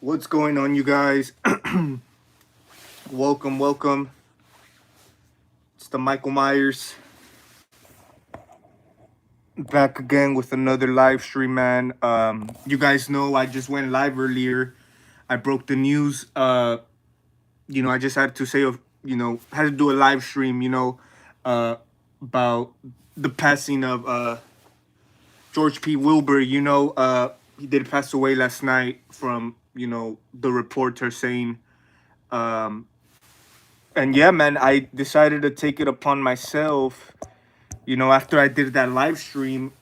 What's going on, you guys? Welcome. It's the Michael Myers back again with another live stream, man. You guys know I just went live earlier. I broke the news. I just had to say, had to do a live stream, uh, about the passing of George P. Wilbur. He did pass away last night from, the reporter saying, um, and yeah, man, I decided to take it upon myself. After I did that live stream,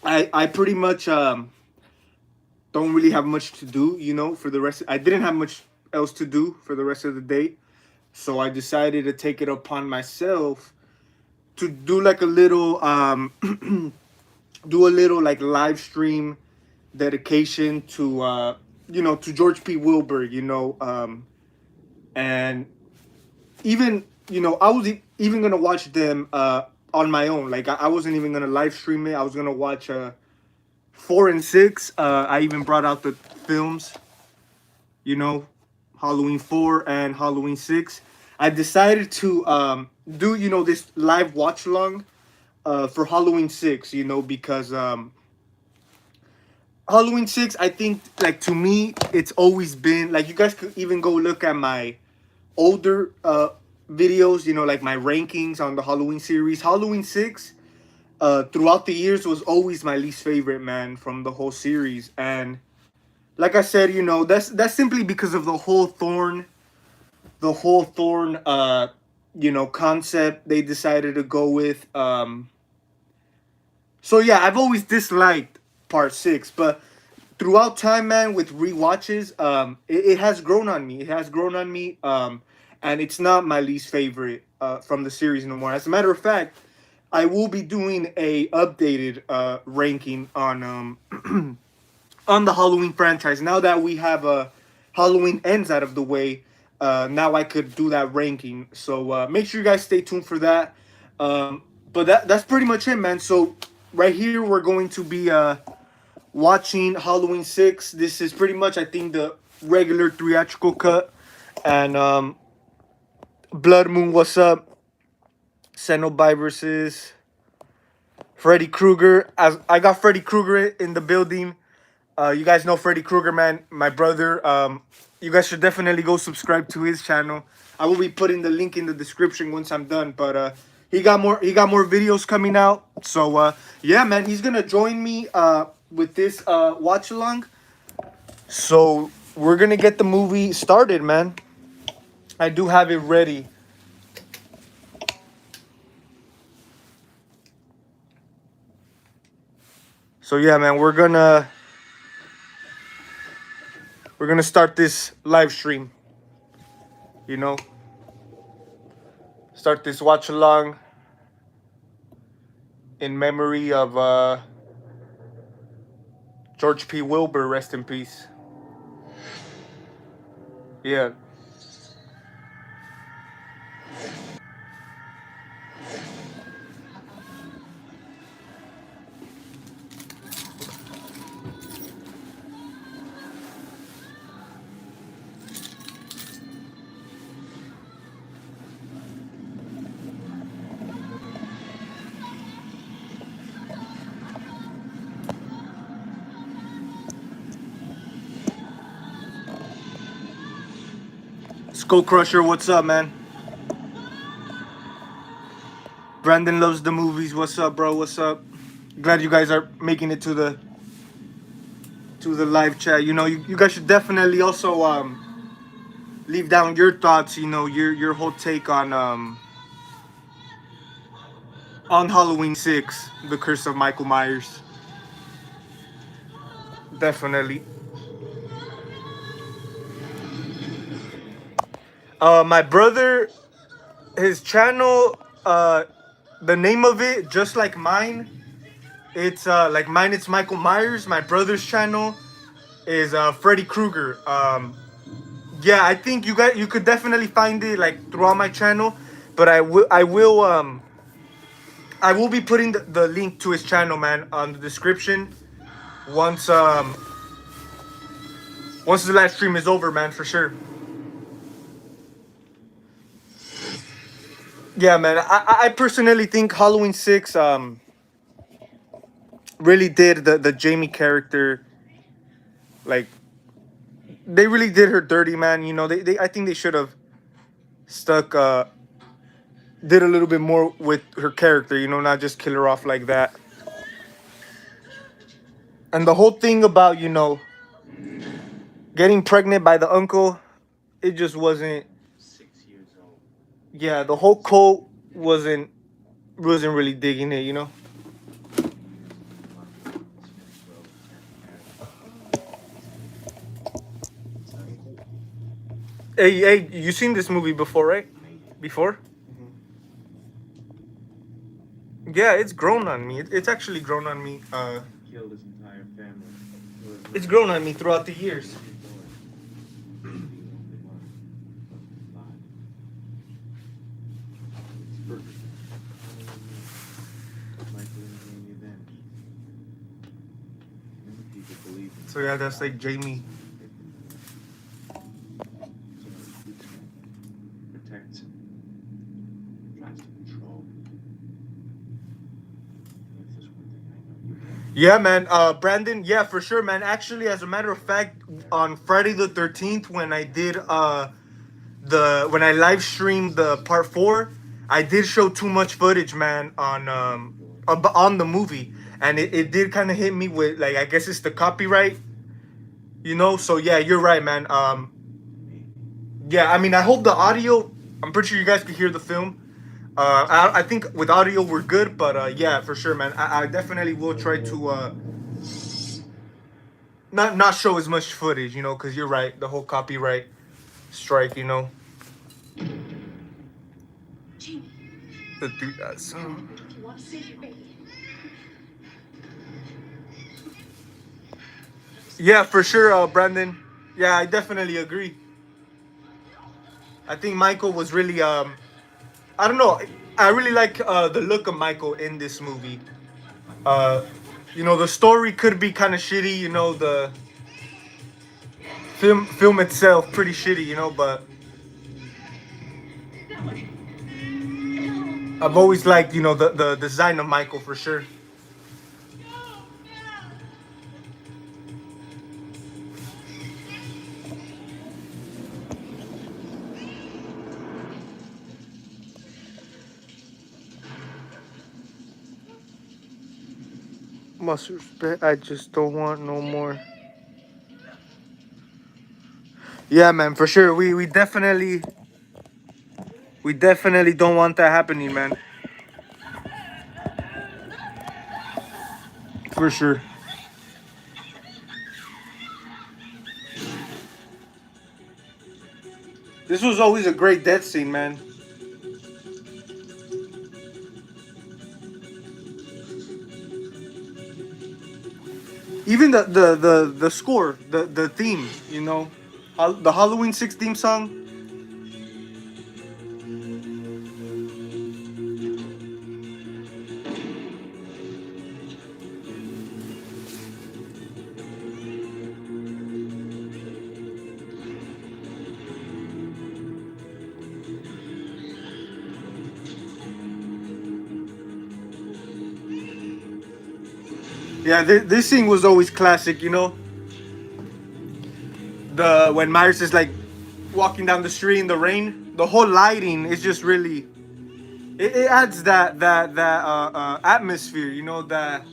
I pretty much don't really have much to do. For the rest, I didn't have much else to do for the rest of the day, so I decided to take it upon myself to do like a little do a little like live stream dedication to to George P. Wilbur. And even I was even gonna watch them on my own. Like I wasn't even gonna live stream it. I was gonna watch 4 and 6. I even brought out the films, you know Halloween 4 and Halloween 6. I decided to do this live watch along for Halloween 6, because Halloween 6, I think, like, to me, it's always been like, you guys could even go look at my older videos, like my rankings on the Halloween series. Halloween 6 throughout the years was always my least favorite, man, from the whole series. And like I said, that's simply because of the whole thorn concept they decided to go with. So yeah, I've always disliked part 6, but throughout time, man, with rewatches, it has grown on me. It has grown on me. And it's not my least favorite from the series no more. As a matter of fact, I will be doing a updated ranking on on the Halloween franchise. Now that we have Halloween Ends out of the way, now I could do that ranking. So make sure you guys stay tuned for that. But that's pretty much it, man. So right here we're going to be watching Halloween 6. This is pretty much, I think, the regular theatrical cut. And Blood Moon, what's up? Cenobi versus Freddy Krueger. As I got Freddy Krueger in the building. You guys know Freddy Krueger, man, my brother. You guys should definitely go subscribe to his channel. I will be putting the link in the description once I'm done. But he got more videos coming out. So yeah, man, he's gonna join me with this watch along. So we're gonna get the movie started, man. I do have it ready. So yeah, man, we're gonna start this live stream. You know, start this watch along in memory of George P. Wilbur. Rest in peace. Yeah. Skull Crusher, what's up, man? Brandon loves the movies. What's up, bro? What's up? Glad you guys are making it to the live chat. You guys should definitely also leave down your thoughts. Your whole take on Halloween 6, The Curse of Michael Myers. Definitely. My brother, his channel, the name of it, just like mine, it's like mine, it's Michael Myers. My brother's channel is Freddy Krueger. Yeah, I think you could definitely find it like throughout my channel, but I will be putting the link to his channel, man, on the description once Once the live stream is over, man, for sure. Yeah, man. I personally think Halloween 6 really did the Jamie character, like, they really did her dirty, man. You know, they I think they should have stuck did a little bit more with her character, you know, not just kill her off like that. And the whole thing about, you know, getting pregnant by the uncle, it just wasn't. 6 years old. Yeah, the whole cult wasn't really digging it, you know. Hey, you seen this movie before, right? Before? Yeah, it's grown on me. It's actually grown on me. Killed his entire family. It's grown on me throughout the years. So yeah, that's like Jamie. Protects him. Tries to control. If there's one thing I know, you can. Yeah, man. Brandon. Yeah, for sure, man. Actually, as a matter of fact, on Friday the 13th, when I did when I live streamed the part 4, I did show too much footage, man, on the movie, and it did kind of hit me with, like, I guess it's the copyright, you know. So yeah, you're right, man. Yeah, I mean, I hope the audio. I'm pretty sure you guys could hear the film. I think with audio we're good, but yeah, for sure, man. I definitely will try to not show as much footage, you know, because you're right, the whole copyright strike, you know. The three song. You want to save your baby. Yeah, for sure, Brandon. Yeah, I definitely agree. I think Michael was really I don't know. I really like the look of Michael in this movie. Uh, you know, the story could be kind of shitty. You know, the film itself pretty shitty. You know, but I've always liked, you know, the design of Michael for sure. Must respect. I just don't want no more. Yeah, man, for sure. We definitely don't want that happening, man. For sure. This was always a great death scene, man. Even the score, the theme, you know, the Halloween 6 theme song. Yeah, this scene was always classic, you know. The when Myers is like walking down the street in the rain, the whole lighting is just really. It adds that atmosphere, you know, that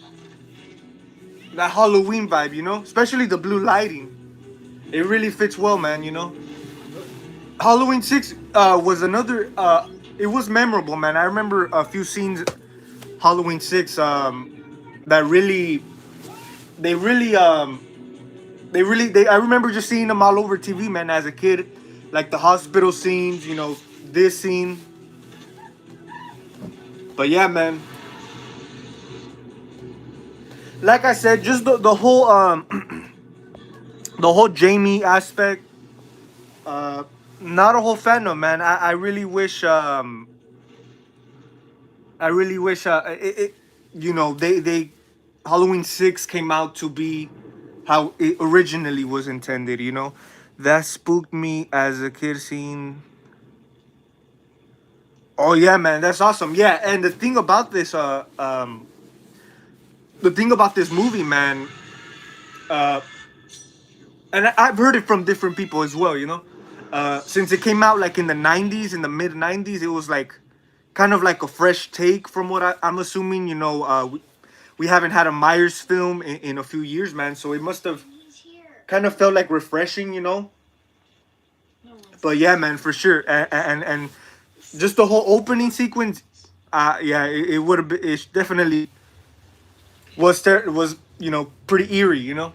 Halloween vibe, you know, especially the blue lighting. It really fits well, man. You know, Halloween 6 was another. It was memorable, man. I remember a few scenes Halloween 6 that really they really I remember just seeing them all over TV, man, as a kid, like the hospital scenes, you know, this scene. But yeah, man, like I said, just the whole the whole Jamie aspect, uh not a whole fan of, man. I really wish it, you know, they Halloween 6 came out to be how it originally was intended. You know, that spooked me as a kid seeing. Oh yeah, man, that's awesome. Yeah, and the thing about this movie, man, uh, and I've heard it from different people as well. You know, since it came out like in the '90s, in the mid '90s, it was like kind of like a fresh take from what I'm assuming. You know, we haven't had a Myers film in a few years, man. So it must have kind of felt like refreshing, you know. But yeah, man, for sure, and just the whole opening sequence, yeah, it would have been. It definitely was pretty eerie, you know.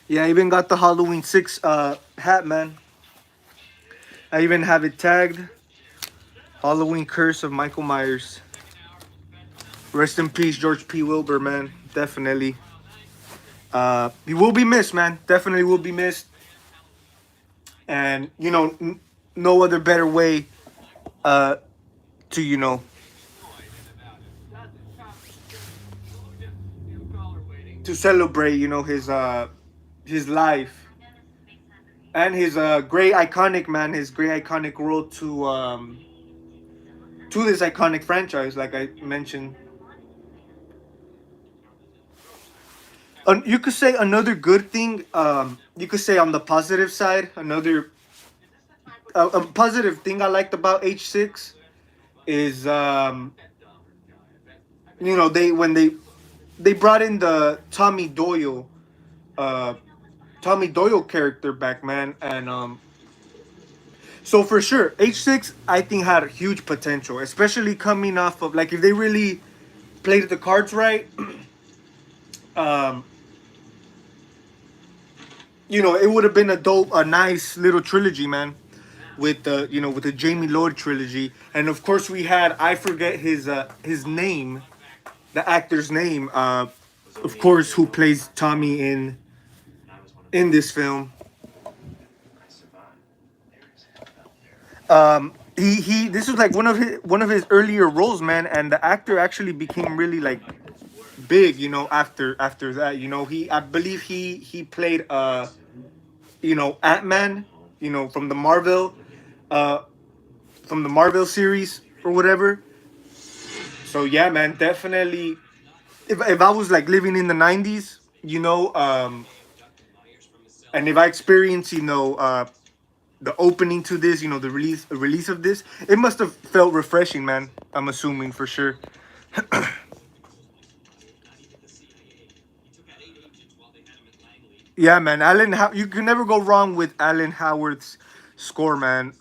Yeah, I even got the Halloween 6 hat, man. I even have it tagged. Halloween Curse of Michael Myers. Rest in peace, George P. Wilbur, man. Definitely. He will be missed, man. Definitely will be missed. And no other better way uh, to to celebrate, his life and his great iconic man, his great iconic role to this iconic franchise, like I mentioned. You could say another good thing. You could say on the positive side, another a positive thing I liked about H6 is they when they brought in the uh, Tommy Doyle character back, man, and so for sure H6 I think had huge potential, especially coming off of like if they really played the cards right. um, it would have been a nice little trilogy, man, with the Jamie Lloyd trilogy, and of course we had I forget his name, the actor's name, of course, who plays Tommy in this film. I survived. There is hell out there. He this was like one of his earlier roles, man, and the actor actually became really like big, after that. He I believe he played Ant-Man, from uh the Marvel series or whatever. So yeah, man, definitely. If I was like living in the '90s, and if I experienced, the opening to this, the release of this, it must have felt refreshing, man. I'm assuming for sure. Yeah, man. You can never go wrong with Alan Howard's score, man.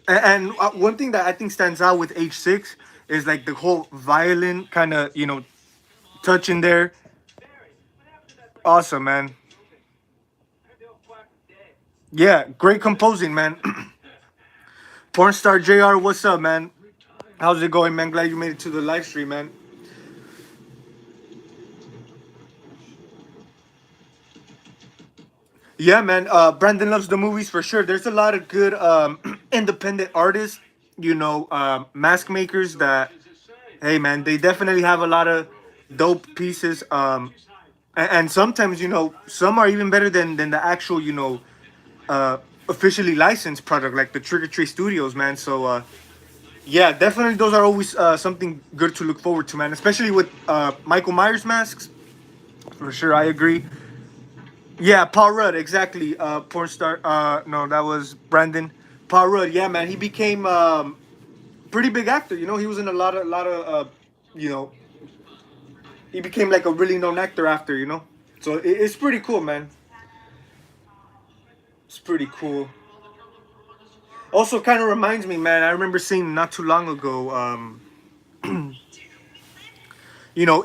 And one thing that I think stands out with H6 is like the whole violin kind of touch in there. Awesome, man. Yeah, great composing, man. Porn star Jr. What's up, man? How's it going, man? Glad you made it to the live stream, man. Yeah, man. Brandon loves the movies for sure. There's a lot of good independent artists, mask makers that, hey, man, they definitely have a lot of dope pieces. And sometimes, some are even better than the actual, uh, officially licensed product, like the Trick or Treat Studios, man. So, yeah, definitely those are always something good to look forward to, man. Especially with Michael Myers masks, for sure. I agree. Yeah, Paul Rudd, exactly. Porn star. No, that was Brandon. Paul Rudd. Yeah, man, he became pretty big actor. He was in you know, he became like a really known actor after. So it's pretty cool, man. It's pretty cool. Also, kind of reminds me, man. I remember seeing not too long ago,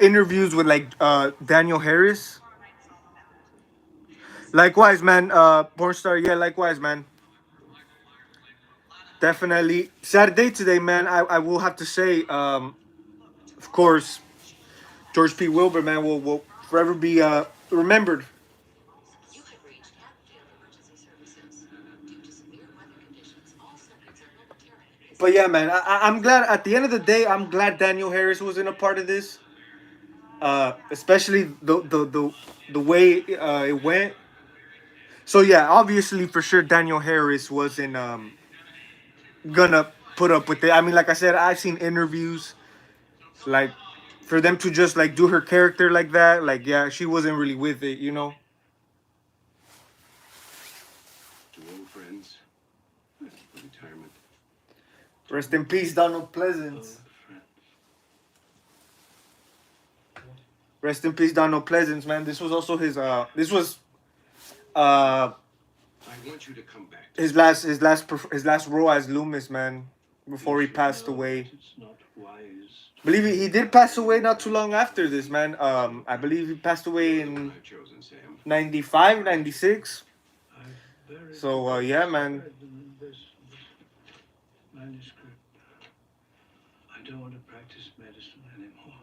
interviews with like Daniel Harris. Likewise, man. Porn star. Yeah, likewise, man. Definitely sad day today, man. I will have to say, of course, George P. Wilbur, man, will forever be remembered. But yeah, man, I'm glad. At the end of the day, I'm glad Daniel Harris wasn't a part of this. Especially the way it went. So yeah, obviously for sure Daniel Harris wasn't gonna put up with it. I mean, like I said, I've seen interviews like for them to just like do her character like that. Like yeah, she wasn't really with it, you know. To old friends. Retirement. Rest in peace, Donald Old Pleasance. friends. Rest in peace, Donald Pleasance, man. This was also his. This was uh I want you to come back. his last role as Loomis, man. Before he passed away. It's not wise. I believe he did pass away not too long after this, man. I believe he passed away in I've chosen, Sam. 95, 96. I've buried So yeah, man. this manuscript. I don't want to practice medicine anymore.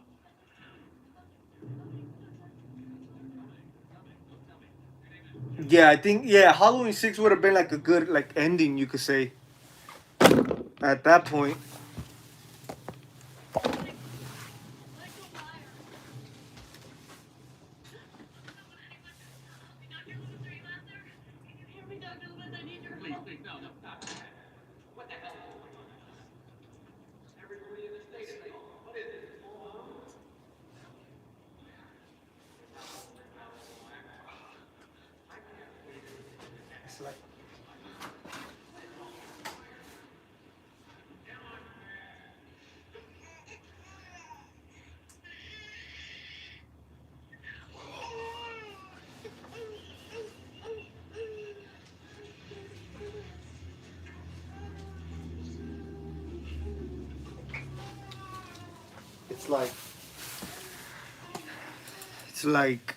Yeah, I think Halloween 6 would have been like a good like ending, you could say. At that point. It's like it's like it's like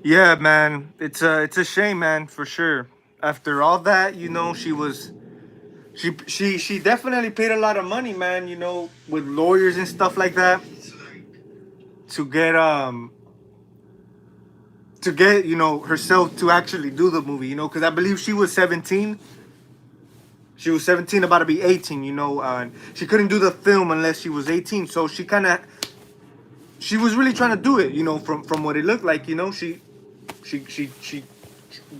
yeah, man. It's a shame, man, for sure. After all that, you know, she definitely paid a lot of money, man, you know, with lawyers and stuff like that to get you know, herself to actually do the movie, you know, cuz I believe she was 17. She was 17 about to be 18, you know, and she couldn't do the film unless she was 18. So she was really trying to do it, you know, from what it looked like, you know, she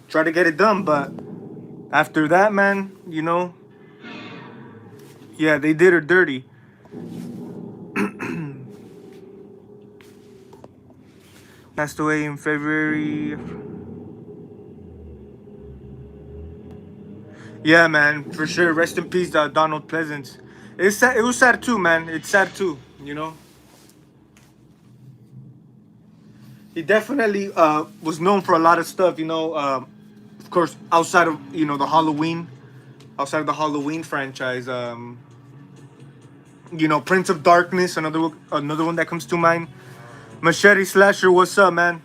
tried to get it done, but after that, man, you know, yeah, they did her dirty. Passed away in February. Yeah, man, for sure. Rest in peace, Donald Pleasance. It's sad, it was sad too, man. It's sad too, you know. He definitely was known for a lot of stuff, you know. Of course, outside of you know outside of the Halloween franchise, you know, Prince of Darkness, another one that comes to mind. Machete Slasher, what's up, man?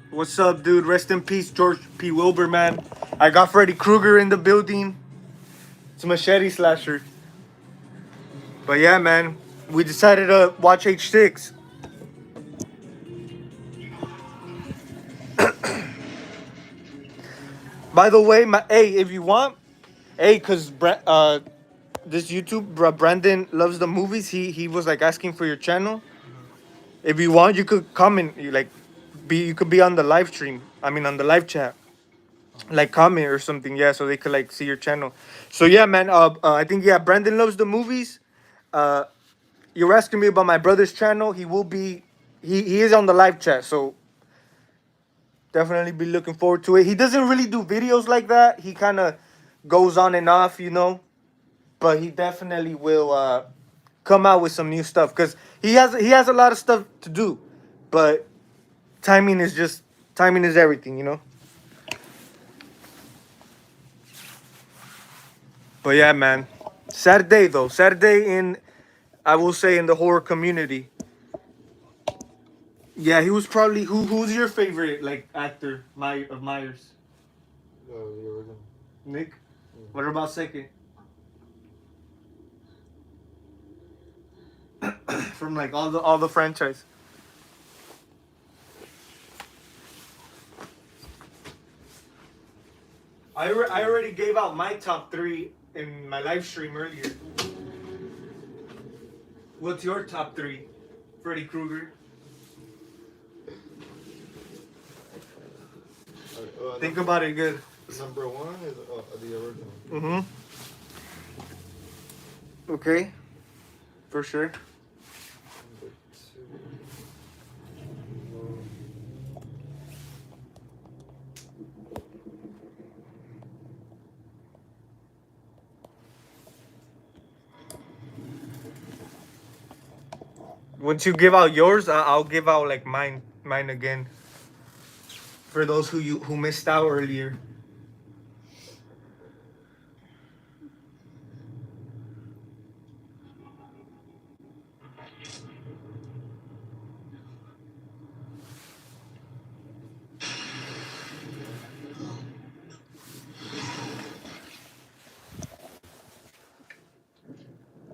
What's up, dude? Rest in peace, George P. Wilbur, man. I got Freddy Krueger in the building. It's Machete Slasher. But yeah, man, we decided to watch H6. By the way, hey, if you want, hey, cause this Brandon loves the movies. He was like asking for your channel. If you want, you could comment. You could be on the live stream. I mean, on the live chat, like comment or something. Yeah, so they could like see your channel. So yeah, man. I think yeah, Brandon loves the movies. Uh, you were asking me about my brother's channel. He will be. He is on the live chat. So definitely be looking forward to it. He doesn't really do videos like that. He kind of goes on and off, you know. But he definitely will come out with some new stuff because he has a lot of stuff to do, but timing is everything, you know. But yeah, man, Saturday though, Saturday in I will say in the horror community. Yeah, he was probably who's your favorite like actor of Myers? The original. Nick. Yeah. What about second? From like all the franchise. I already gave out my top three in my live stream earlier. What's your top three? Freddy Krueger. Think about it good. Number one is the original. Mm-hmm. Okay. For sure. Number two. Once you give out yours, I'll give out like mine again. For those who missed out earlier.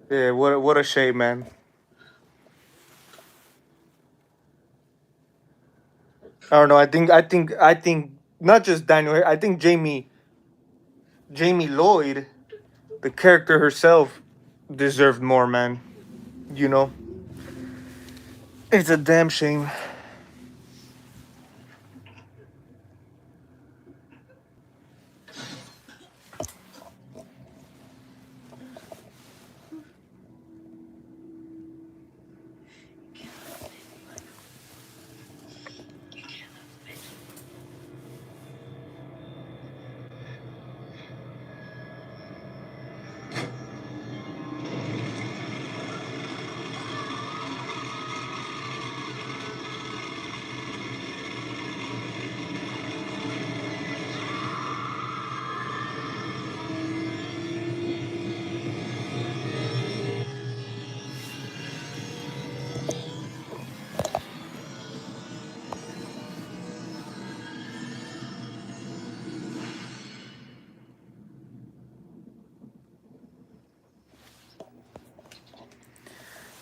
Yeah, what a shame, man. I don't know. I think not just Daniel. I think Jamie Lloyd, the character herself, deserved more, man. You know, it's a damn shame.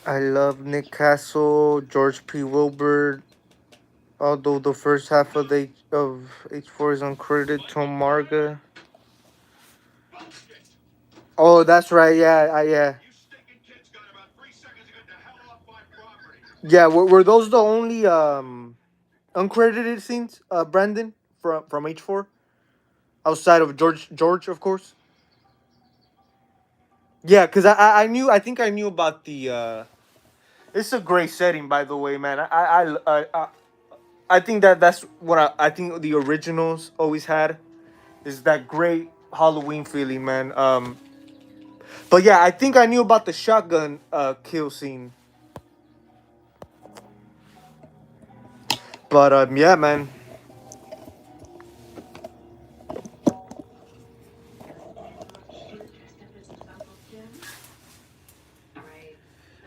I love Nick Castle, George P. Wilbur. Although the first half of H4 is uncredited, Tom Marga. Oh, that's right. Yeah, yeah. Yeah, were those the only uncredited scenes, Brandon, from H4, outside of George, of course. Yeah, cause I think I knew about the. It's a great setting, by the way, man. I think that's what I think the originals always had, is that great Halloween feeling, man. But yeah, I think I knew about the shotgun kill scene. But yeah, man.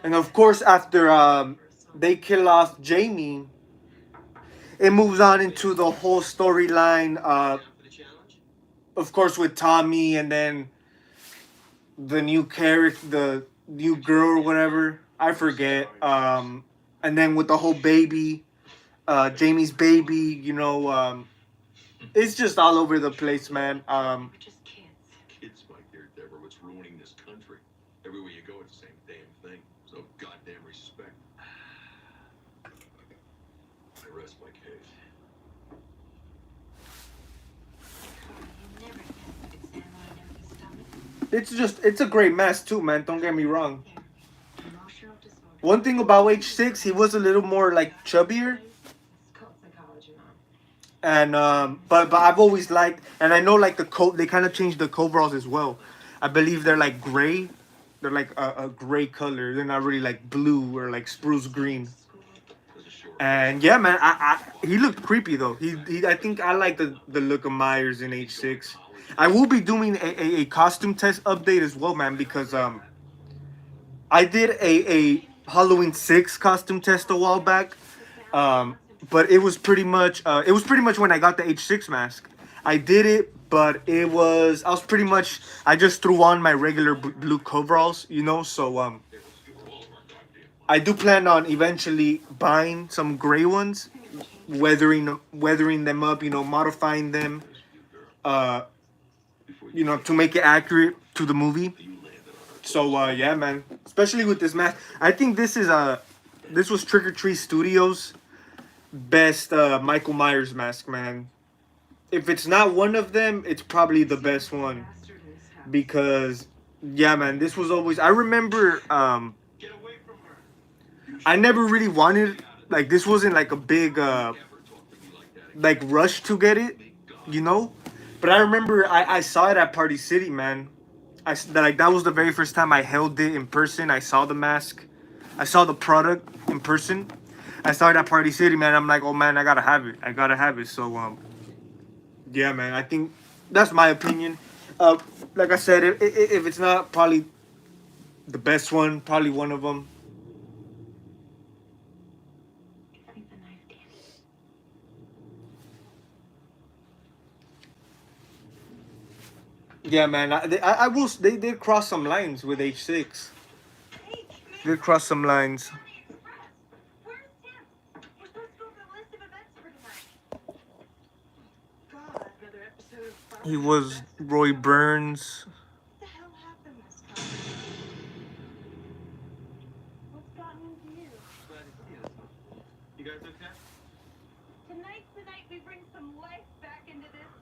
And of course, after they kill off Jamie, it moves on into the whole storyline. Of course, with Tommy, and then the new character, the new girl or whatever. I forget. And then with the whole baby, Jamie's baby. It's just all over the place, man. Kids, my dear Deborah, what's ruining this country? Everywhere you go, it's the same damn thing. There's no goddamn respect. I rest my case. It's a great mess too, man. Don't get me wrong. One thing about H6, he was a little more like chubbier, and but I've always liked, and I know like they kind of changed the coveralls as well. I believe they're like gray, they're like a gray color. They're not really like blue or like spruce green. And yeah, man, he looked creepy though. He I think I like the look of Myers in H6. I will be doing a costume test update as well, man, because I did a Halloween 6 costume test a while back, But it was pretty much when I got the H6 mask. I did it, but I was pretty much I just threw on my regular blue coveralls, you know. So I do plan on eventually buying some gray ones, weathering them up, you know, modifying them, uh, you know, to make it accurate to the movie. So yeah, man. Especially with this mask, I think this was Trick or Treat Studios' best Michael Myers mask, man. If it's not one of them, it's probably the best one because yeah, man. This was always. I remember. I never really wanted like this wasn't like a big like rush to get it, you know. But I remember I saw it at Party City, man. Like that was the very first time I held it in person. I saw the mask, I saw the product in person. I saw it at Party City, man. I'm like, oh man, I gotta have it. I gotta have it. So yeah, man. I think that's my opinion. Uh, like I said, if it's not probably the best one, probably one of them. Yeah, man. I will. They did cross some lines with H6. They cross some lines. He was Roy Burns.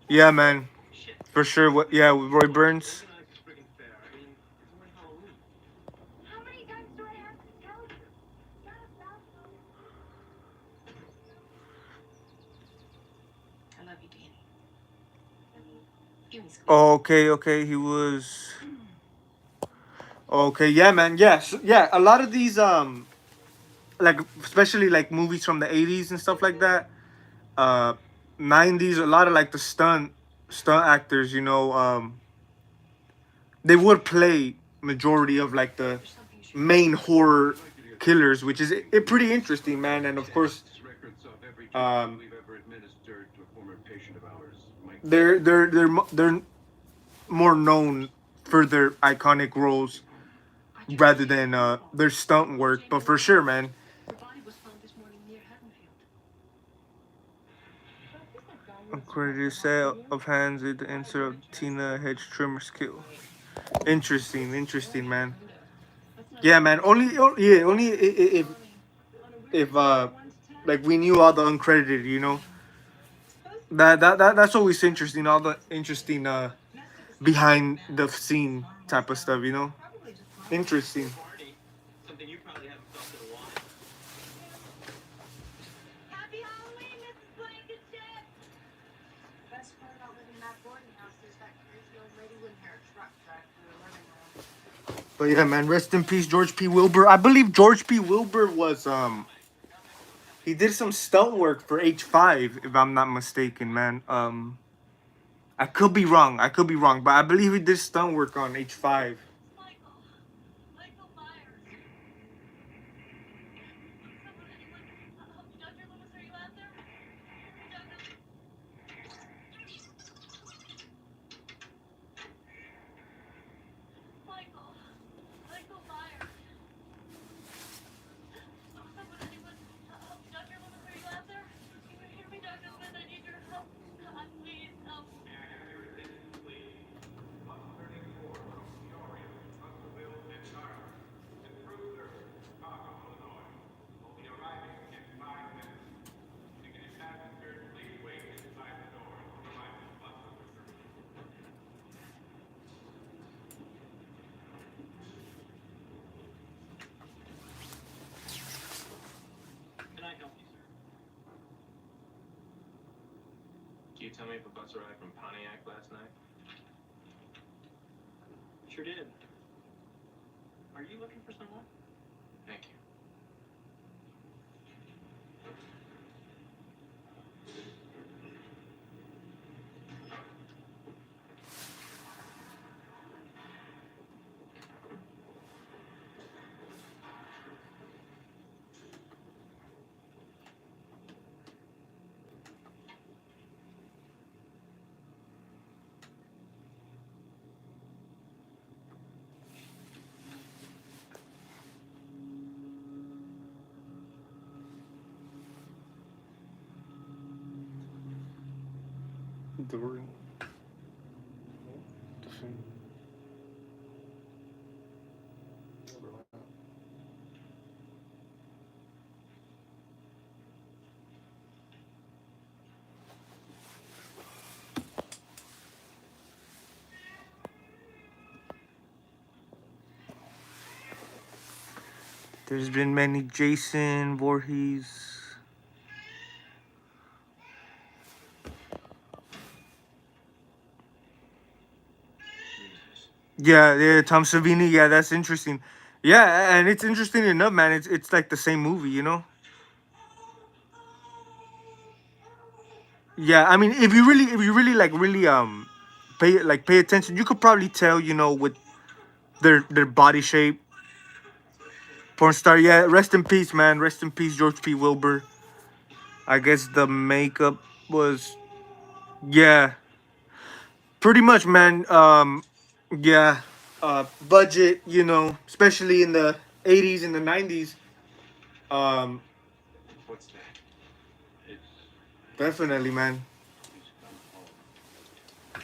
Yeah, man. For sure. What? Yeah, with Roy Burns. Oh, okay, okay. He was. Okay, yeah, man. Yes, yeah. A lot of these, like especially like movies from the '80s and stuff like that. Uh, '90s. A lot of like the stunt actors. You know, they would play majority of like the main horror killers, which is pretty interesting, man. And of course, um, they're more known for their iconic roles rather than their stunt work. But for sure, man. Uncredited set of hands with the insert of Tina Hedge trimmer skill. Interesting, interesting, man. Yeah, man. Only if like we knew all the uncredited, you know. That's always interesting. All the interesting behind the scene type of stuff, you know. Interesting. But yeah, man. Rest in peace, George P. Wilbur. I believe George P. Wilbur was he did some stunt work for H5, if I'm not mistaken, man. I could be wrong. I could be wrong, but I believe he did stunt work on H5. Can you tell me if a bus arrived from Pontiac last night? Sure did. Are you looking for someone? Thank you. During the film. There's been many Jason Voorhees. Yeah, yeah, Tom Savini. Yeah, that's interesting. Yeah, and it's interesting enough, man. It's like the same movie, you know. Yeah, I mean, if you really like really pay attention, you could probably tell, you know, with their body shape. Porn star. Yeah, rest in peace, man. Rest in peace, George P. Wilbur. I guess the makeup was, yeah, pretty much, man. Yeah, budget, you know, especially in the '80s and the '90s. Um, What's that? It's definitely, man. He's come home.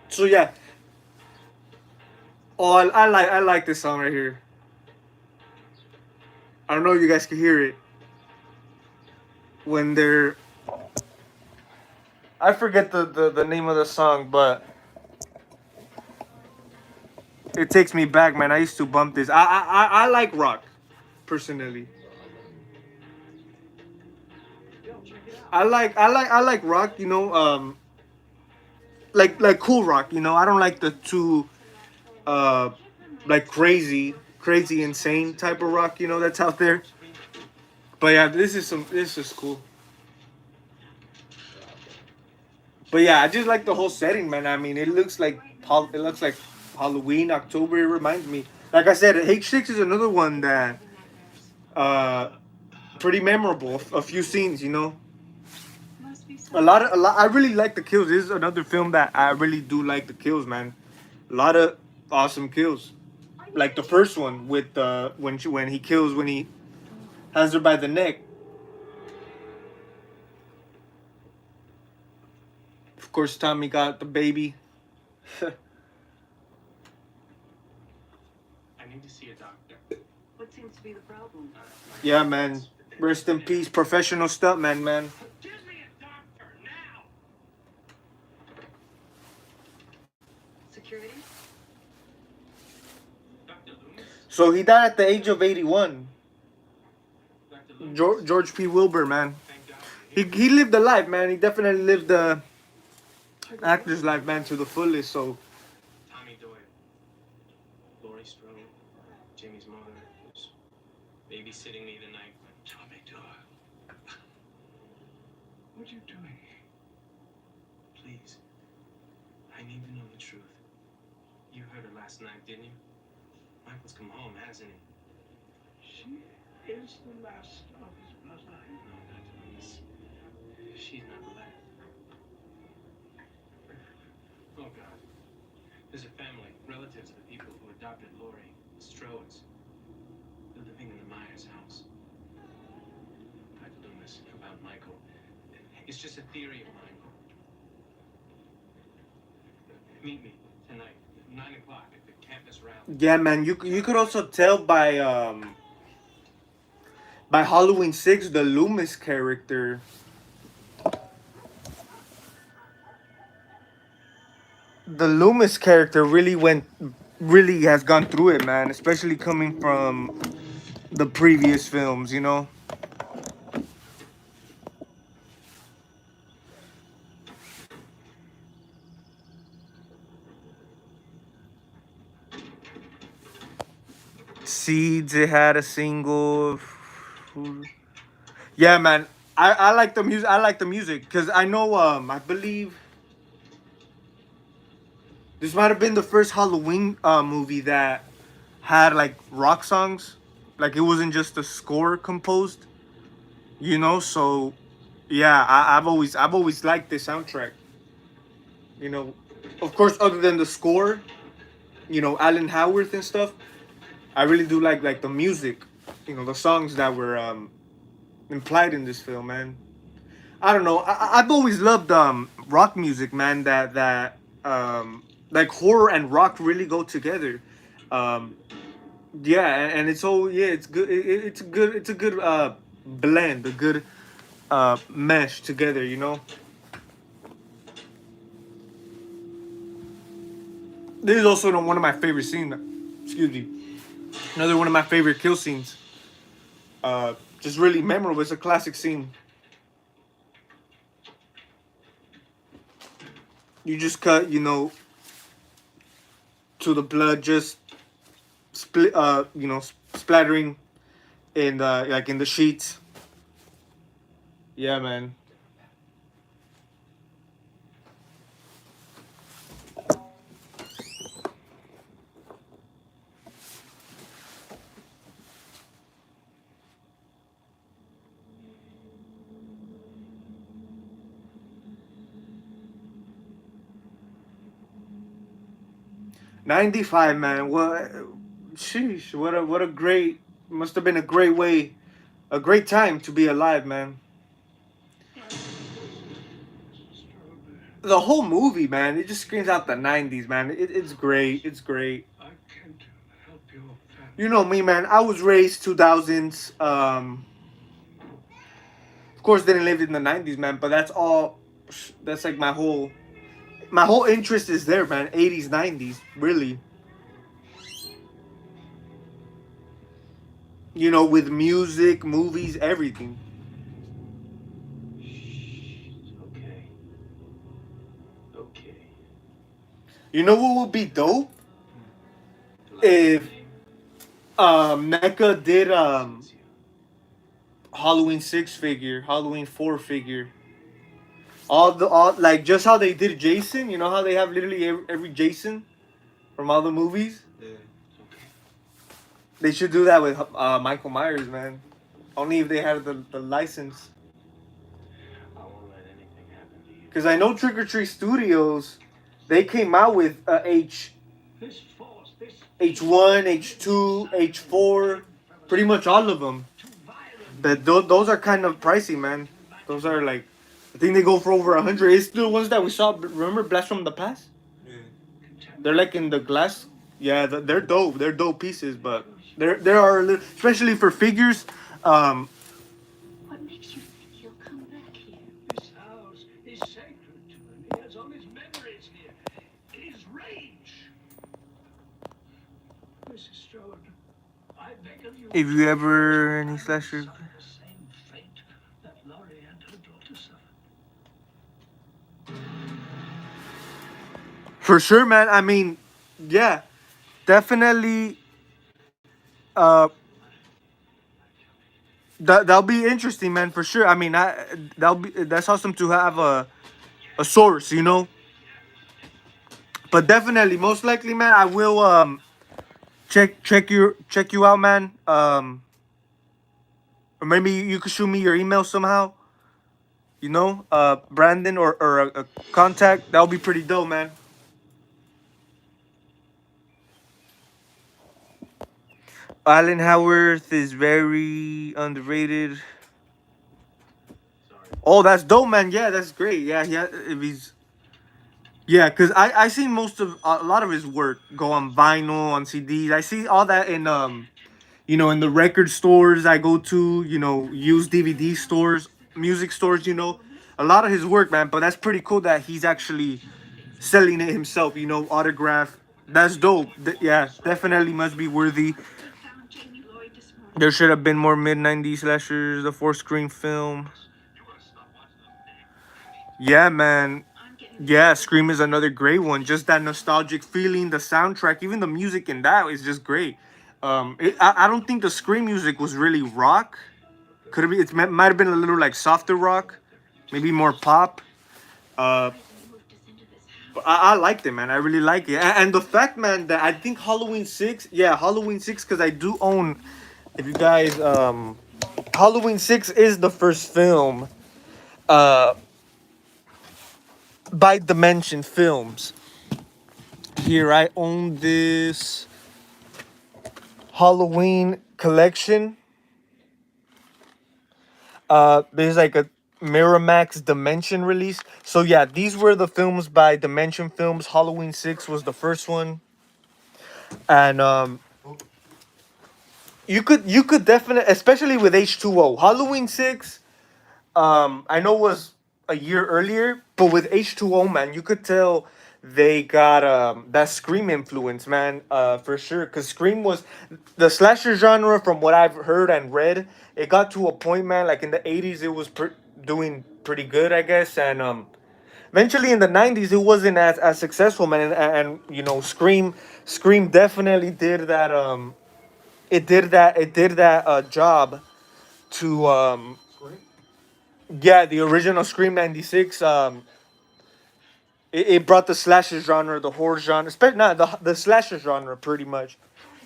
So yeah. Oh, I like this song right here. I don't know if you guys can hear it when they're. I forget the name of the song, but it takes me back, man. I used to bump this. I like rock, personally. I like rock. You know, like cool rock. You know, I don't like the too uh like crazy insane type of rock. You know, that's out there. But yeah, this is cool. But yeah, I just like the whole setting, man. I mean, it looks like Halloween, October. It reminds me. Like I said, H6 is another one that uh pretty memorable. A few scenes, you know. A lot. I really like the kills. This is another film that I really do like the kills, man. A lot of awesome kills. Like the first one with when he kills when he has her by the neck. Of course, Tommy got the baby. I need to see a doctor. What seems to be the problem? Yeah, man. Rest in peace, professional stuntman, man. Give me a doctor now. Security? Dr. Loomis? So he died at the age of 81. Dr. Loomis? George P. Wilbur, man. Thank God. He lived a life, man. He definitely lived the actor's life, man, to the fullest. So Tommy Doyle. Laurie Strode. Jimmy's mother was babysitting me the night when Tommy Doyle. What are you doing? Please. I need to know the truth. You heard her last night, didn't you? Michael's come home, hasn't he? She is the last of his bloodline. No, Dr. Loomis. She's not the last. Oh, God. There's a family, relatives of the people who adopted Laurie, Strodes. They're living in the Myers house. Dr. Loomis, about Michael. It's just a theory of mine. Meet me tonight, 9 o'clock at the campus rally. yeah, man. You could also tell by Halloween 6 the Loomis character. The Loomis character really has gone through it, man. Especially coming from the previous films, you know. Seeds. It had a single. Yeah, man. I like the music. I like the music because I know. I believe this might have been the first Halloween movie that had like rock songs. Like it wasn't just a score composed. You know. So yeah, I've always liked this soundtrack. You know, of course, other than the score, you know, Alan Howarth and stuff. I really do like the music. You know, the songs that were implied in this film, man. I don't know. I've always loved rock music, man. Like horror and rock really go together. Um, yeah, and it's all yeah, it's good. It's a good blend, a good mesh together. You know. This is also one of my favorite scenes. Excuse me. Another one of my favorite kill scenes. Just really memorable. It's a classic scene. You just cut, to the blood just split, splattering in the like in the sheets. Yeah, man. 95, man. What? Sheesh. What a great. Must have been a great way, a great time to be alive, man. The whole movie, man. It just screams out the 90s, man. It's great. It's great. I can't help your family. You know me, man. I was raised 2000s. Of course, didn't live in the 90s, man. But that's all. That's like my whole interest is there, man. 80s, 90s, really. With music, movies, everything. Okay. Okay. You know what would be dope Like if me, NECA did since you Halloween 6 figure, Halloween 4 figure. All like just how they did Jason. You know how they have literally every Jason from all the movies. Yeah. okay. They should do that with Michael Myers, man. Only if they had the license. I won't let anything happen to you. Because I know Trick or Treat Studios, they came out with This force, this H1, H2, H4, pretty much all of them. But those are kind of pricey, man. Those are like, I think they go for over 100. It's the ones that we saw. Remember Blast from the Past? Yeah. They're like in the glass. Yeah, they're dope. They're dope pieces, but there are especially for figures. What makes you think he'll come back here? This house is sacred to him. He has all his memories here. His rage. Mrs. Strode, I beg of you. If you ever any slasher. Suffer the same fate that Laurie and her daughter suffered. For sure, man. I mean, yeah, definitely. Uh, that'll be interesting, man. For sure. I mean, that's awesome to have a source, But definitely, most likely, man, I will check you out, man. Or maybe you could shoot me your email somehow. Brandon or a contact. That would be pretty dope, man. Alan Howarth is very underrated. Sorry. Oh, that's dope, man. Yeah, that's great. Yeah, if he's yeah, cause I see most of a lot of his work go on vinyl, on CDs. I see all that in the record stores I go to, used DVD stores, music stores. A lot of his work, man. But that's pretty cool that he's actually selling it himself. Autograph. That's dope. Yeah, definitely must be worthy. Found Jamie Lloyd this morning. There should have been more mid-90s slashers, the 4-screen film. Yeah, man. I'm getting Yeah, Scream is another great one. Just that nostalgic feeling, the soundtrack, even the music in that is just great. I don't think the Scream music was really rock. Could have been, might have been a little like softer rock, maybe more pop. Uh, moved us into this house. but I liked it, man. I really like it, and the fact, man, that I think Halloween 6, yeah, Halloween 6, because I do own. If you guys, Halloween 6 is the first film, uh, by Dimension Films. Here, I own this Halloween collection. There's like Miramax Dimension release. So yeah, these were the films by Dimension Films. Halloween 6 was the first one. And you could definitely, especially with H2O. Halloween 6 I know was a year earlier, but with H2O, man, you could tell they got that Scream influence, man, for sure. Cause Scream was the slasher genre, from what I've heard and read. It got to a point, man, like in the '80s, it was doing pretty good, I guess, and eventually in the '90s, it wasn't as successful, man, and you know, Scream definitely did that. It did that job to yeah, the original Scream '96. It brought the slasher genre, the horror genre, especially not the slasher genre, pretty much.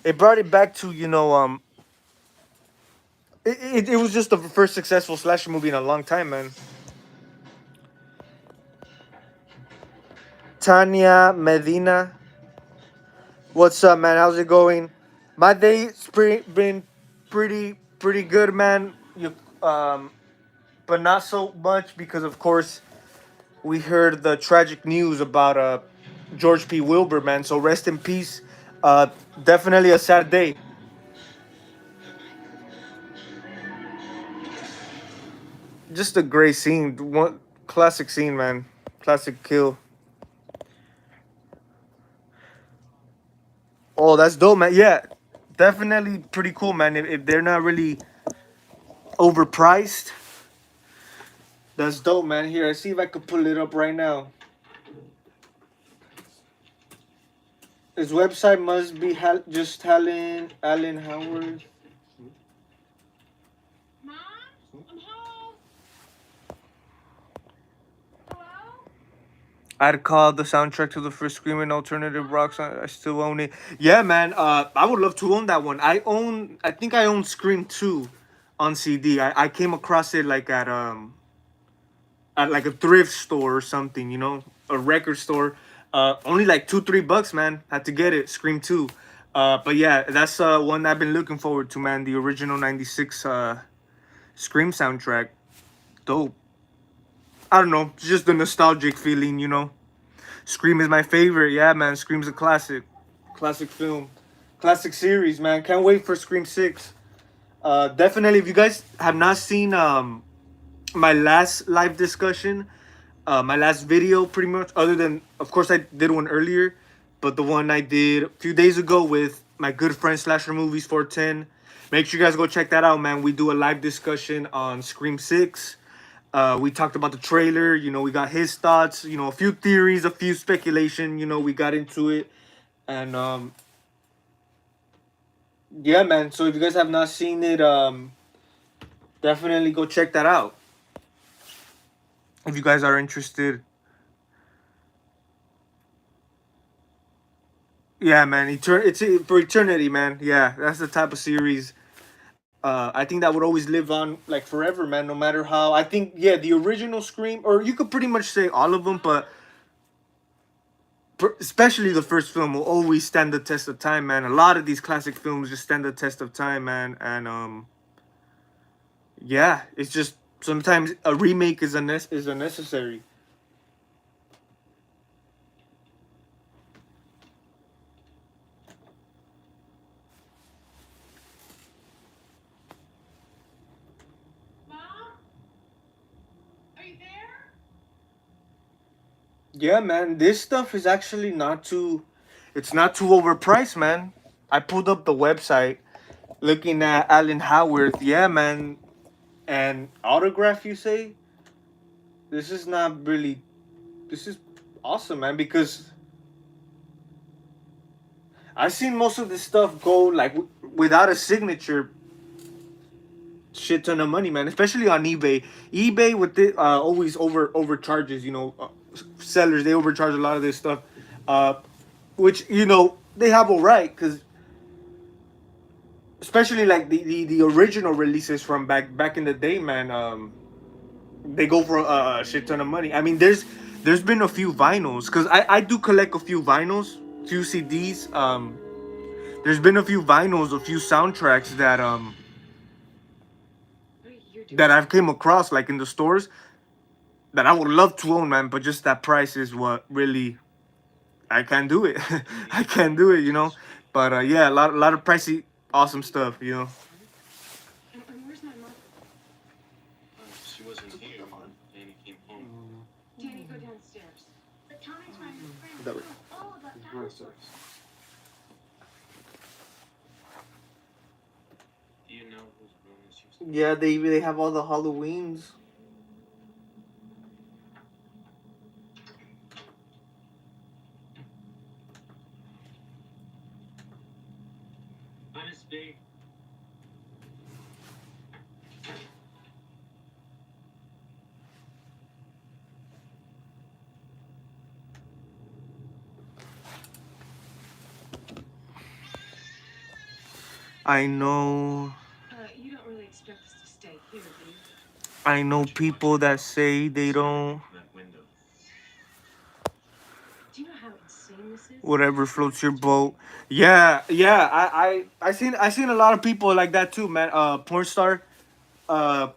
It brought it back to it was just the first successful slasher movie in a long time, man. Tanya Medina, what's up, man? How's it going? My day's been pretty good, man. But not so much because, of course, we heard the tragic news about George P. Wilbur, man. So rest in peace. Uh, Definitely a sad day. Just a great scene, one classic scene, man. Classic kill. Oh, that's dope, man. Yeah, definitely pretty cool, man. If they're not really overpriced, that's dope, man. Here, I see if I could pull it up right now. His website must be just Alan Howard. Mom? I'm home. Hello? I'd call the soundtrack to the first Screaming alternative rock song. I still own it. Yeah, man. I would love to own that one. I think I own Scream 2 on CD. I came across it like at like a thrift store or something, a record store. Only like $2-3, man. Had to get it. Scream 2. But yeah, that's one I've been looking forward to, man. The original '96 Scream soundtrack. Dope. I don't know. It's just the nostalgic feeling. Scream is my favorite. Yeah, man. Scream's a classic. Classic film. Classic series, man. Can't wait for Scream 6. Definitely, if you guys have not seen my last live discussion, my last video, pretty much, other than, of course, I did one earlier, but the one I did a few days ago with my good friend Slasher Movies 410. Make sure you guys go check that out, man. We do a live discussion on Scream 6. We talked about the trailer. We got his thoughts. A few theories, a few speculation. We got into it, and yeah, man. So if you guys have not seen it, definitely go check that out. If you guys are interested, yeah, man. It's for eternity, man. Yeah, that's the type of series. I think that would always live on like forever, man. No matter how. I think, yeah, the original Scream, or you could pretty much say all of them, but especially the first film will always stand the test of time, man. A lot of these classic films just stand the test of time, man. And yeah, it's just sometimes a remake is unnecessary. Mom? Are you there? Yeah, man. This stuff is actually not too. It's not too overpriced, man. I pulled up the website, looking at Alan Howard. Yeah, man. And autograph, you say? This is not really. This is awesome, man. Because I've seen most of this stuff go like without a signature. Shit ton of money, man. Especially on eBay. eBay with it always overcharges. Sellers, they overcharge a lot of this stuff, which they have a right, because especially like the original releases from back in the day, man. They go for a shit ton of money. I mean, there's been a few vinyls, because I do collect a few vinyls, few CDs. There's been a few vinyls, a few soundtracks that You're that I've came across like in the stores that I would love to own, man. But just that price is what really I can't do it. I can't do it, you know. But yeah, a lot of pricey, awesome stuff, you know. And where's my mother? She wasn't here when Danny came home. Danny, go downstairs. But Tommy's my friend. That way. All about Right, dinosaurs. Do you know whose room this used to be? Yeah, they have all the Halloweens. Honesty. I know. You don't really expect us to stay here, do you? I know people that say they don't. That window. Do you know how insane this is? Whatever floats your boat. Yeah, yeah. I seen a lot of people like that too, man. Porn star. Uh,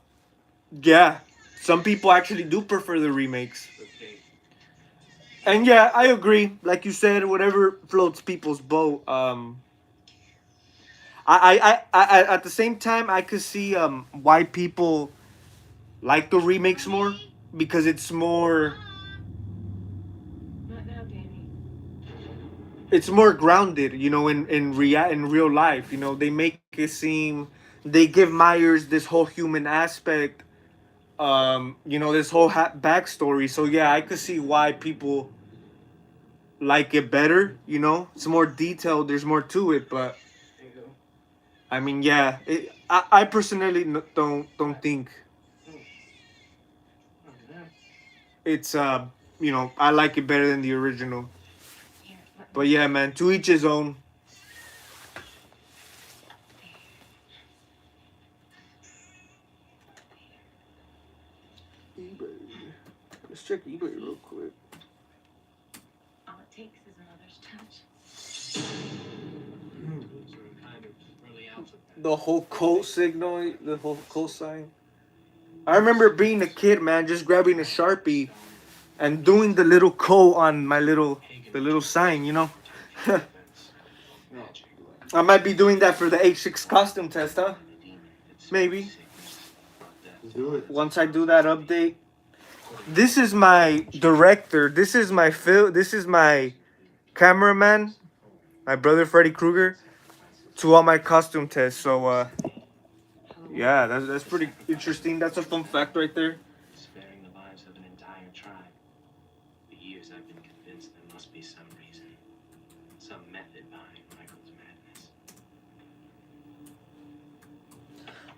yeah. Some people actually do prefer the remakes. Okay. And yeah, I agree. Like you said, whatever floats people's boat. At the same time, I could see why people like the remakes more because it's more Not now, Danny. it's more grounded, you know, in real life. You know, they make it seem they give Myers this whole human aspect, you know, this whole backstory. So yeah, I could see why people like it better. You know, it's more detailed. There's more to it, but There you go. I mean, yeah, I personally don't think Oh, yeah. it's you know, I like it better than the original. Here, let But me. yeah, man, to each his own. eBay. Let's check eBay real quick. All it takes is a mother's touch. Those are kind of early alphabet. The whole code signal, the whole code sign. I remember being a kid, man, just grabbing a Sharpie and doing the little code on my the little sign, you know. I might be doing that for the H6 costume test, huh? Maybe. Do it. Once I do that update. This is my director. This is my This is my cameraman. My brother Freddy Krueger. To all my costume tests. So yeah, that's pretty interesting. That's a fun fact right there. Sparing the lives of an entire tribe. For years I've been convinced there must be some reason, some method behind Michael's madness.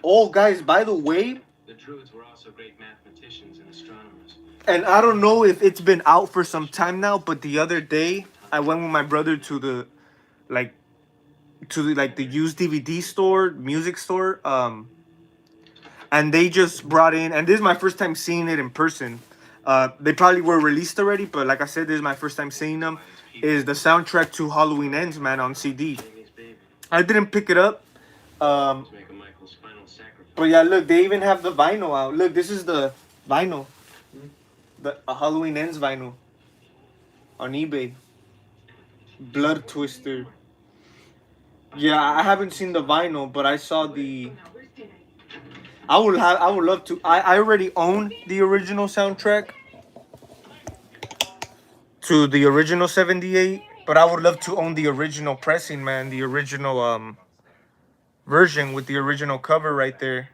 Oh, guys, by the way, The Druids were also great mathematicians and astronomers. and I don't know if it's been out for some time now, but the other day I went with my brother to the like the used DVD store, music store, and they just brought in, and this is my first time seeing it in person. They probably were released already, but like I said, this is my first time seeing them. Is the soundtrack to Halloween Ends, man, on CD. Jamie's baby. I didn't pick it up, Let's make a Michael's final sacrifice. but yeah, look, they even have the vinyl out. Look, this is the vinyl, the Halloween Ends vinyl on eBay. Blood Twister. Yeah, I haven't seen the vinyl, but I saw the. Now, where's Danny? I would love to. I already own the original soundtrack to the original 78, but I would love to own the original pressing, man, the original version with the original cover right there.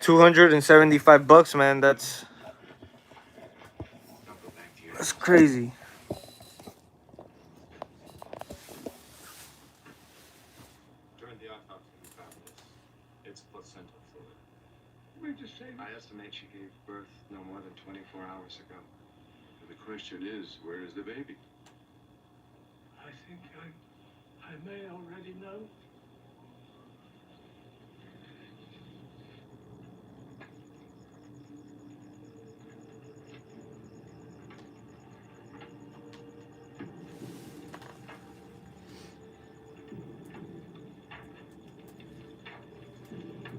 $275, man. That's I'll go back to your that's crazy. During the autopsy, we found this. It's placental fluid. I estimate she gave birth no more than 24 hours ago. The question is, where is the baby? I think I may already know.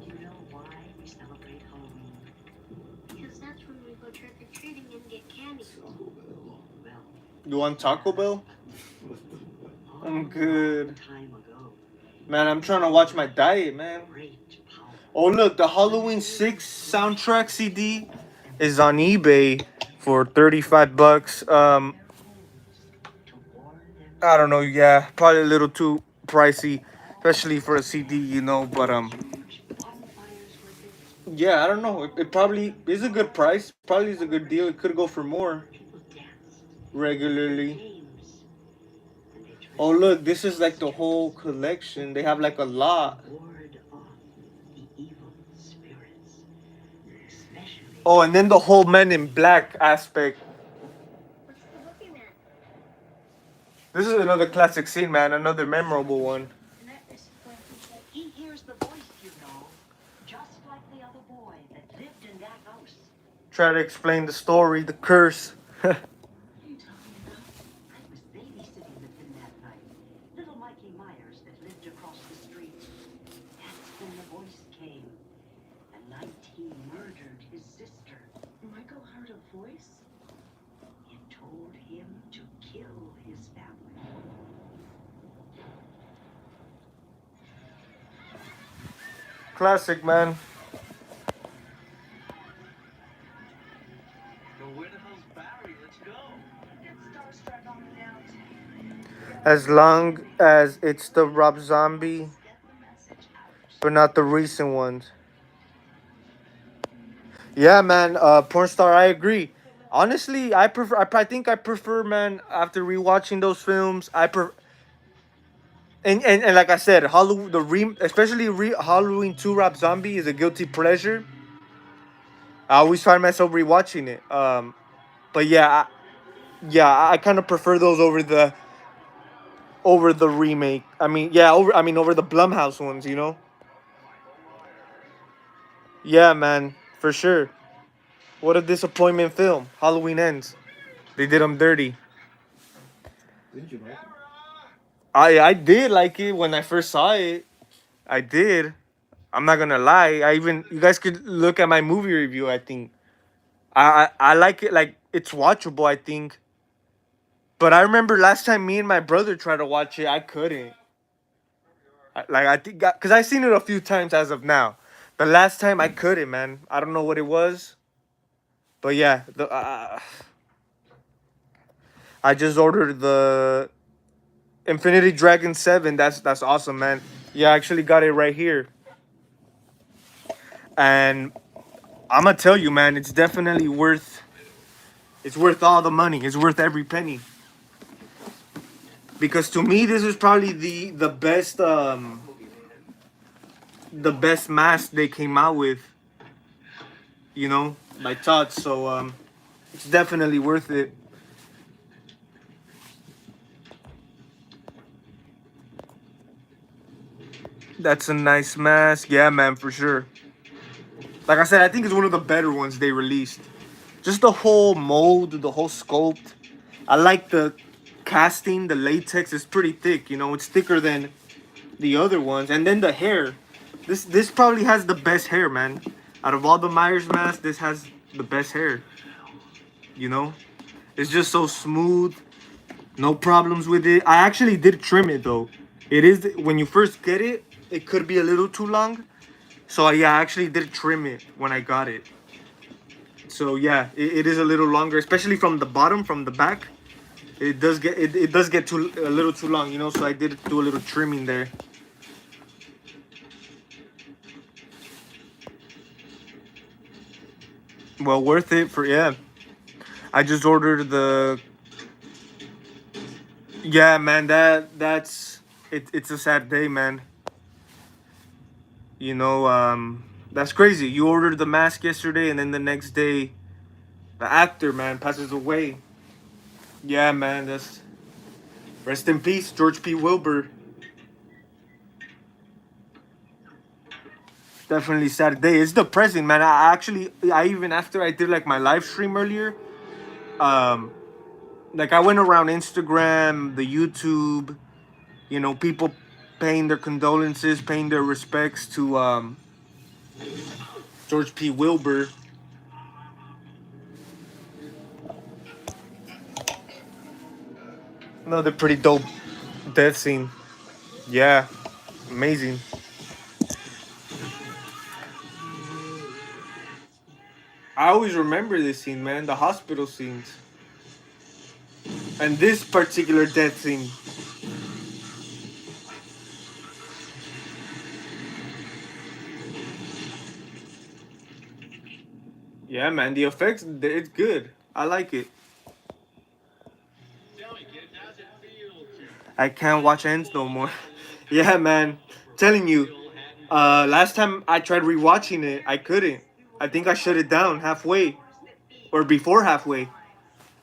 You know why we celebrate candy. Taco Bell. You want Taco Bell? I'm good. Time ago, Man, I'm trying to watch my diet, man. great power. Oh, look, the Halloween 6 soundtrack CD is on eBay for 35 bucks. I don't know, yeah, probably a little too pricey, especially for a CD, you know, but yeah, I don't know. It probably is a good price. Probably is a good deal. It could go for more regularly. Oh, look, this is like the whole collection. They have like a lot. Oh, and then the whole Men in Black aspect. What's the boogeyman? This is another classic scene, man. Another memorable one. He hears the voice, you know, just like the other boy that lived in that house. Try to explain the story, the curse. What are you talking about? I was babysitting with him that night. Little Mikey Myers that lived across the street. That's when the voice came. The night he murdered his sister. Michael heard a voice? It told him to kill his family. Classic, man. So where the hell's Barry? Let's go. As long as it's the Rob Zombie, but not the recent ones. Yeah, man. Porn star, I agree. Honestly, I prefer. I think I prefer, man. After rewatching those films, I prefer. And like I said, Halloween especially Halloween 2 Rob Zombie is a guilty pleasure. I always find myself rewatching it. But yeah, I kind of prefer those over the remake. I mean, yeah, over the Blumhouse ones, you know. Yeah, man, for sure. What a disappointment film. Halloween Ends. They did them dirty. Didn't you like it? I did like it when I first saw it. I did. I'm not gonna lie. You guys could look at my movie review. I think I like it. Like it's watchable. I think. But I remember last time me and my brother tried to watch it, I couldn't. I think because I seen it a few times as of now. The last time I couldn't, man. I don't know what it was. But yeah, I just ordered the Infinity Dragon 7. That's awesome, man. Yeah, I actually got it right here. And I'm gonna tell you, man, it's definitely worth all the money. It's worth every penny. Because to me this is probably the best mask they came out with, you know, by Todd. So it's definitely worth it. That's a nice mask. Yeah, man, for sure. Like I said, I think it's one of the better ones they released. Just the whole mold, the whole sculpt. I like the casting. The latex is pretty thick, you know. It's thicker than the other ones. And then the hair. This probably has the best hair, man. Out of all the Myers masks, this has the best hair. You know? It's just so smooth. No problems with it. I actually did trim it though. It is when you first get it, it could be a little too long. So yeah, I actually did trim it when I got it. So yeah, it is a little longer, especially from the bottom, from the back. It does get a little too long, you know. So I did do a little trimming there. Well, worth it for yeah. I just ordered the. Yeah, man, that's it. It's a sad day, man. You know, that's crazy. You ordered the mask yesterday, and then the next day, the actor, man, passes away. Yeah, man, that's rest in peace, George P. Wilbur. Definitely sad day. It's depressing, man. I even after I did like my live stream earlier, um, like I went around Instagram, the YouTube, you know, people paying their condolences, paying their respects to George P. Wilbur. Another pretty dope death scene. Yeah, amazing. I always remember this scene, man. The hospital scenes and this particular death scene. Yeah, man. The effects, it's good. I like it. Tell me, kid, how's it feel to I can't watch ends no more. Yeah, man. Telling you. Last time I tried rewatching it, I couldn't. I think I shut it down halfway or before halfway.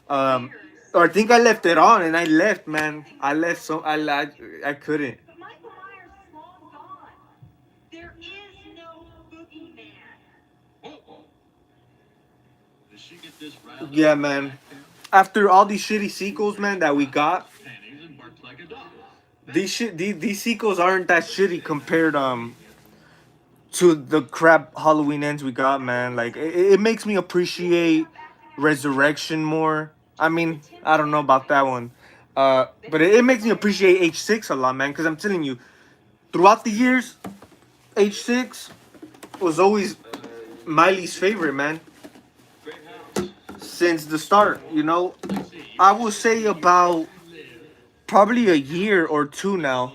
Um, or I think I left it on and I left, man. I left so I couldn't. But Michael Myers is long gone. There is no boogeyman. Does she get this riled Yeah, up man. back then? After all these shitty sequels, man, that we got, Panties and barks like a dog. these sequels aren't that shitty compared to the crap Halloween ends we got, man. Like it makes me appreciate Resurrection more. I mean, I don't know about that one. But it makes me appreciate H6 a lot, man, because I'm telling you, throughout the years, H6 was always my least favorite, man. great house? Since the start, I will say about probably a year or two now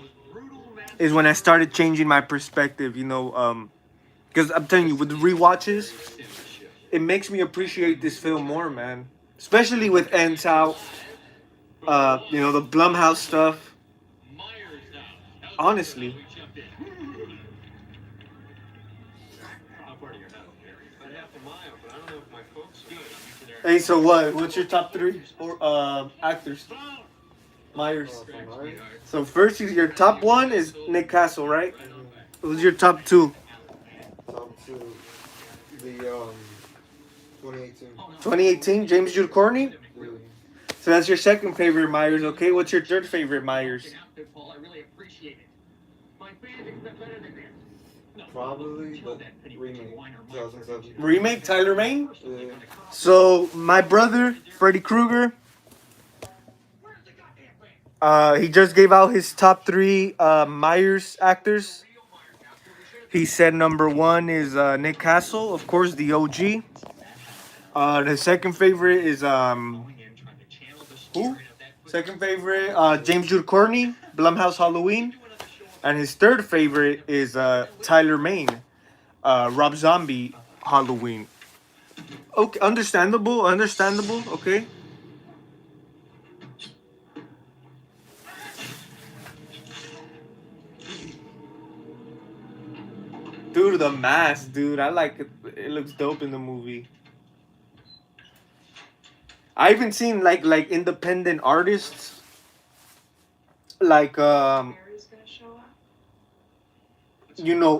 is when I started changing my perspective, because I'm telling you, with the rewatches, it makes me appreciate this film more, man. Especially with Ends Out, the Blumhouse stuff. Myers house. Honestly. We jumped in. How far to your house, Jerry? About half a mile, but I don't know if my folks are good. I'm used to their Hey, so what? What's your top three or actors? Myers. Myers? So first, your top one is Nick Castle, right? Who's your top two? Top two. The 2018. 2018, James Jude Courtney. Yeah. So that's your second favorite Myers, okay? What's your third favorite Myers? Paul, I really appreciate it. My fans expect better than this. No, Probably the remake. 2007. Remake, Tyler Mane? Yeah. So my brother, Freddy Krueger, he just gave out his top three Myers actors. He said number one is Nick Castle, of course, the OG. The second favorite is who? Second favorite, James Jude Courtney, Blumhouse Halloween, and his third favorite is Tyler Mane, Rob Zombie Halloween. Okay, understandable. Okay. Dude, the mask, dude. I like it. It looks dope in the movie. I even seen like independent artists, like Mary's gonna show up.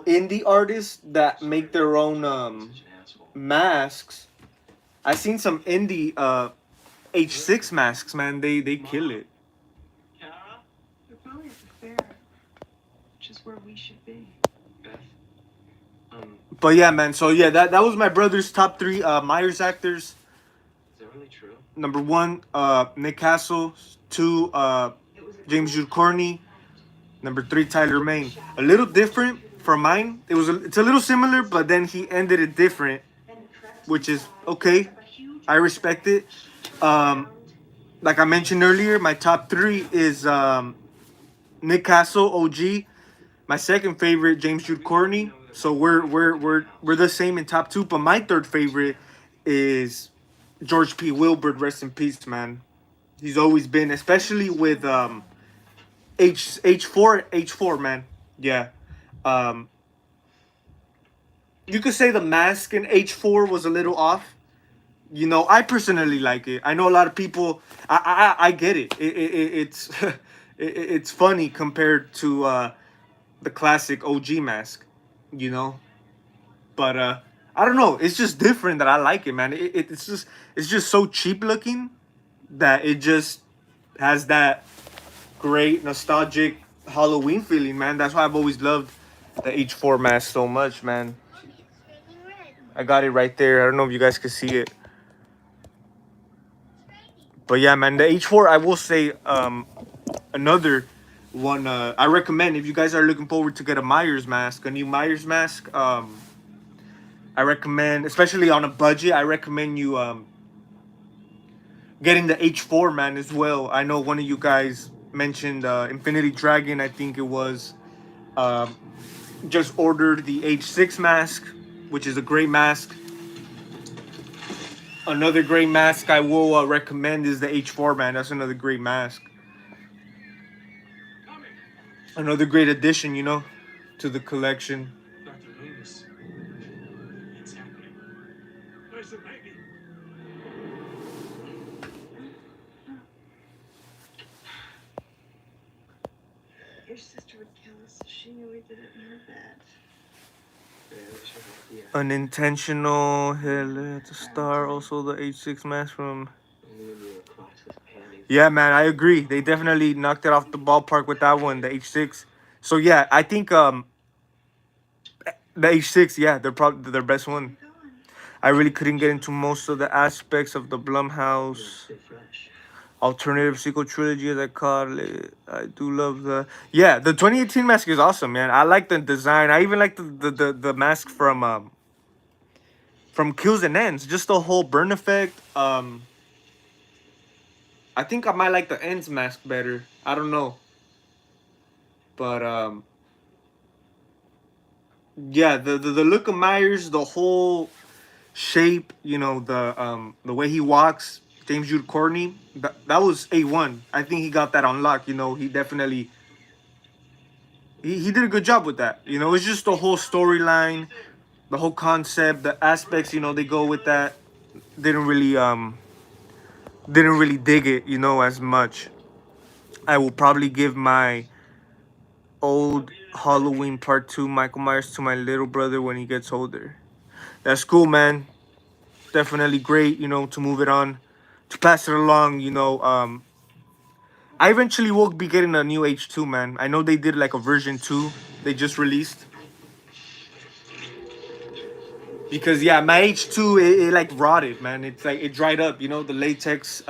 indie artists that make their own Such an asshole. masks. I seen some indie H6 masks, man. They kill it. Kara? We're probably at the fair, which is where we should be. Beth? But yeah, man. So yeah, that was my brother's top three Myers actors. Is that really true? Number one, Nick Castle. Two, James Jude Courtney. Number three, Tyler Mane. A little different from mine. It's a little similar, but then he ended it different, which is okay. I respect it. Like I mentioned earlier, my top three is Nick Castle, OG. My second favorite, James Jude Courtney. So we're the same in top two. But my third favorite is George P. Wilbur. Rest in peace, man. He's always been, especially with H4, man. Yeah. You could say the mask in H4 was a little off. I personally like it. I know a lot of people. I get it. It's it's funny compared to the classic OG mask. But I don't know. It's just different that I like it, man. It's just so cheap looking that it just has that great nostalgic Halloween feeling, man. That's why I've always loved the H4 mask so much, man. I got it right there. I don't know if you guys can see it. But yeah, man, the H4, I will say, another one I recommend if you guys are looking forward to get a Myers mask, a new Myers mask. I recommend, especially on a budget, I recommend you getting the H4, man, as well. I know one of you guys mentioned Infinity Dragon. I think it was. Um, just ordered the H6 mask, which is a great mask. Another great mask I will recommend is the H4, man. That's another great mask. Another great addition, you know, to the collection. Dr. Loomis. It's happening. Where's the baby? Your sister would kill us if she knew we didn't know that. Yeah, that's your idea. Unintentional hit at the star. Also the H6 mask from. Only in your Crocs with panties. Yeah, man, I agree. They definitely knocked it off the ballpark with that one, the H6. So yeah, I think the H6, yeah, they're probably their best one. I really couldn't get into most of the aspects of the Blumhouse Stay fresh. alternative sequel trilogy, as I call it. I do love the 2018 mask is awesome, man. I like the design. I even like the mask from Kills and Ends. Just the whole burn effect. I think I might like the Ends mask better. I don't know. But yeah, the look of Myers, the whole shape, you know, the way he walks, James Jude Courtney, that was A1. I think he got that on lock, you know. He definitely he did a good job with that. You know, it's just the whole storyline, the whole concept, the aspects, you know, they go with that. Didn't really dig it, you know, as much. I will probably give my old Halloween Part 2 Michael Myers to my little brother when he gets older. That's cool, man. Definitely great, you know, to move it on, to pass it along, you know. I eventually will be getting a new H2, man. I know they did like a version 2 they just released. Because yeah, my H2 it like rotted, man. It's like it dried up, you know, the latex.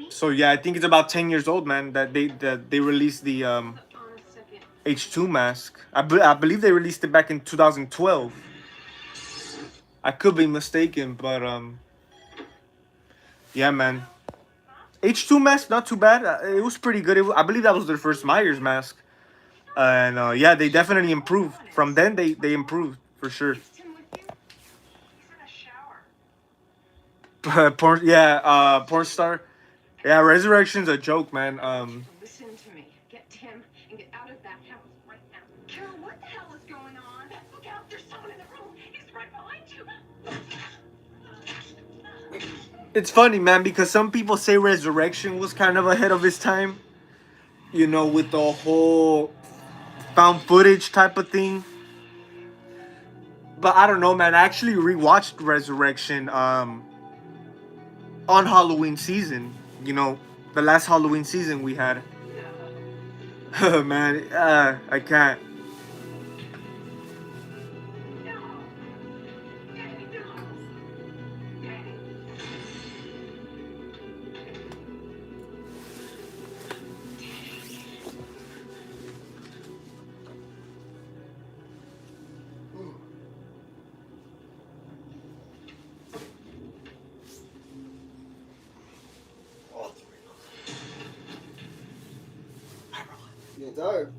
So yeah, I think it's about 10 years old, man, that they released the H2 mask. I believe they released it back in 2012. I could be mistaken, but yeah, man. H2 mask not too bad. It was pretty good. I believe that was their first Myers mask. And yeah, they definitely improved. From then they improved for sure. Is Tim with you? He's in a shower. Porn star. Yeah, Resurrection's a joke, man. Listen to me. Get Tim and get out of that house right now. Carol, what the hell is going on? Look out, there's someone in the room. He's right behind you. It's funny, man, because some people say Resurrection was kind of ahead of his time. You know, with the whole found footage type of thing. But I don't know, man. I actually rewatched Resurrection on Halloween season. You know, the last Halloween season we had. Man, I can't. Getting tired.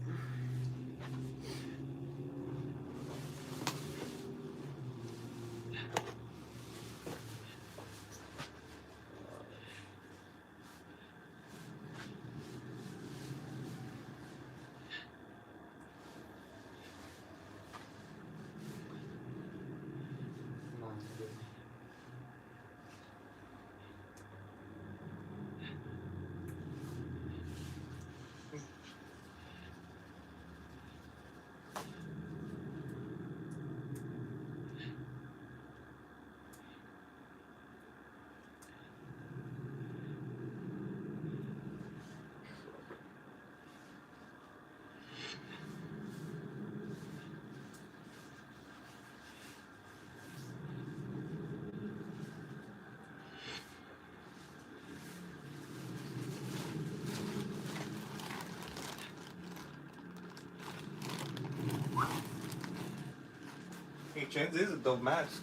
Chen's is a dope mask.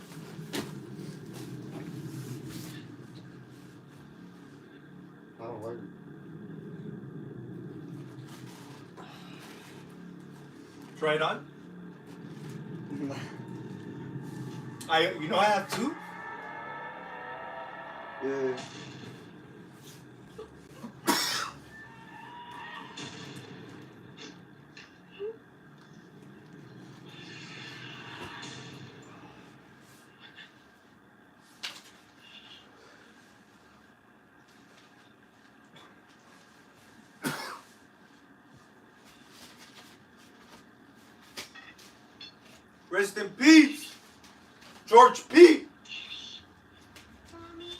I don't like Try it on. it. I have two. Yeah. Rest in peace, George P. Mommy.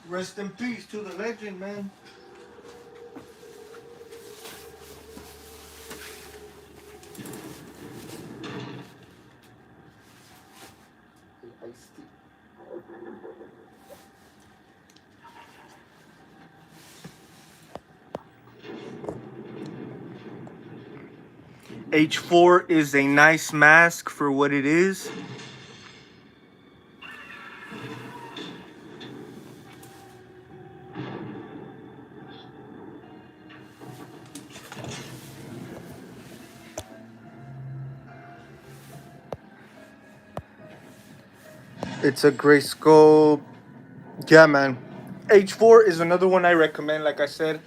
Rest in peace to the legend, man. Iced tea. H4 is a nice mask for what it is. It's a gray scope. Yeah, man. H4 is another one I recommend. Like I said,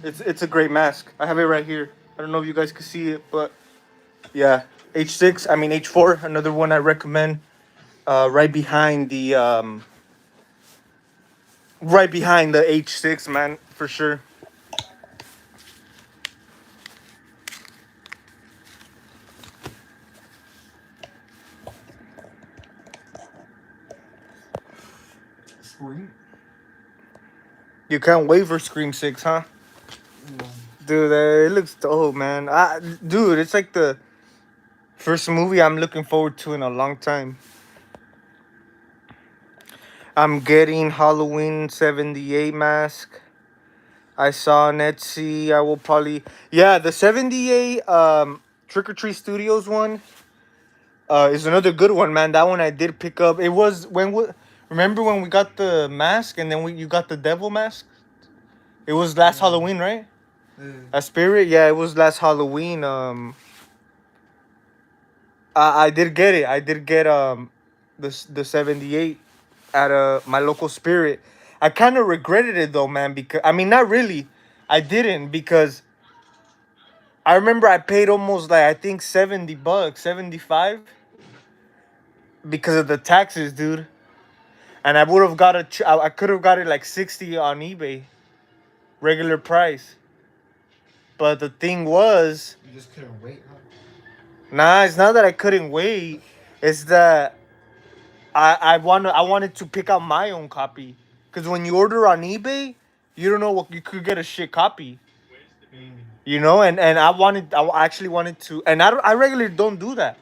it's a great mask. I have it right here. I don't know if you guys can see it, but yeah, H4, another one I recommend. Right behind the H6, man, for sure. Scream. You can't wait for Scream 6, huh? No. Dude, it looks dope, man. Dude, it's like the first movie I'm looking forward to in a long time. I'm getting Halloween 78 mask. I saw on Etsy. I will probably, yeah, the 78 Trick or Treat Studios one is another good one, man. That one I did pick up. It was remember when we got the mask and then you got the devil mask? It was last Halloween, right? Yeah. A spirit, yeah, it was last Halloween. I did get it. I did get the 78 at my local spirit. I kind of regretted it though, man, because I mean not really. I didn't because I remember I paid almost like I think $70, 75 because of the taxes, dude. And I would have got I could have got it like 60 on eBay, regular price. But the thing was, You just couldn't wait, huh? nah, it's not that I couldn't wait. It's that I wanted to pick out my own copy, because when you order on eBay, you don't know what you could get a shit copy, and I actually wanted to, and I regularly don't do that.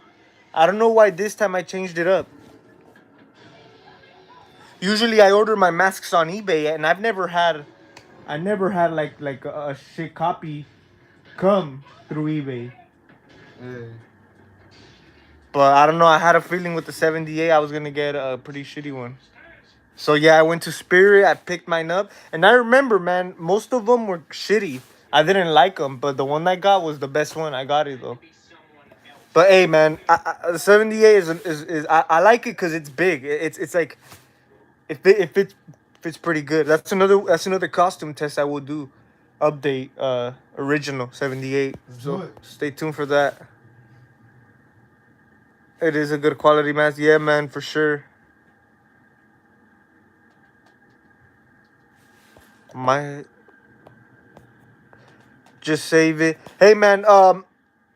I don't know why this time I changed it up. Usually I order my masks on eBay, and I never had like a shit copy come through eBay. Yeah. But I don't know. I had a feeling with the 78 I was gonna get a pretty shitty one. So yeah, I went to Spirit. I picked mine up, and I remember, man, most of them were shitty. I didn't like them, but the one I got was the best one. I got it though. But hey, man, the 78 is I like it because it's big. It's like if it's pretty good. That's another costume test I will do. Update original 78. Let's So do it. stay tuned for that. It is a good quality mask. Yeah, man, for sure. My Just save it. Hey, man.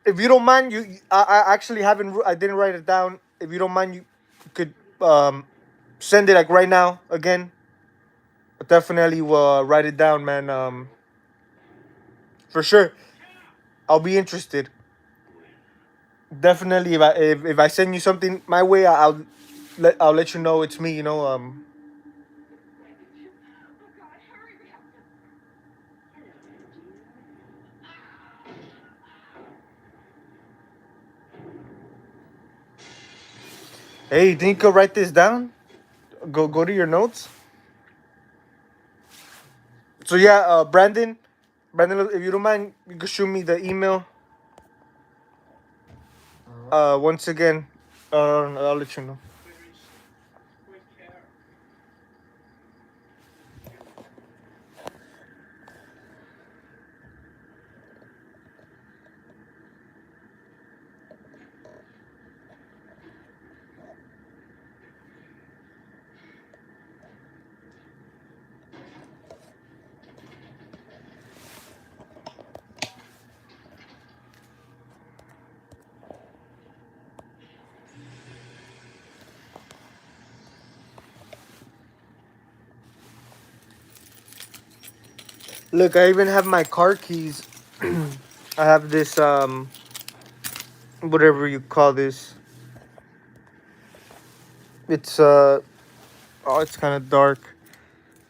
If you don't mind, I actually haven't. I didn't write it down. If you don't mind, you could send it like right now again. Definitely will write it down, man. For sure. I'll be interested. Definitely, if I send you something my way, I'll let you know it's me. Oh God, hurry, we have to. Hey, you think you could write this down? Go to your notes. So yeah, Brandon, if you don't mind, you could shoot me the email. Alright. Once again, I'll let you know. With care. Look, I even have my car keys. I have this whatever you call this. It's oh, it's kind of dark.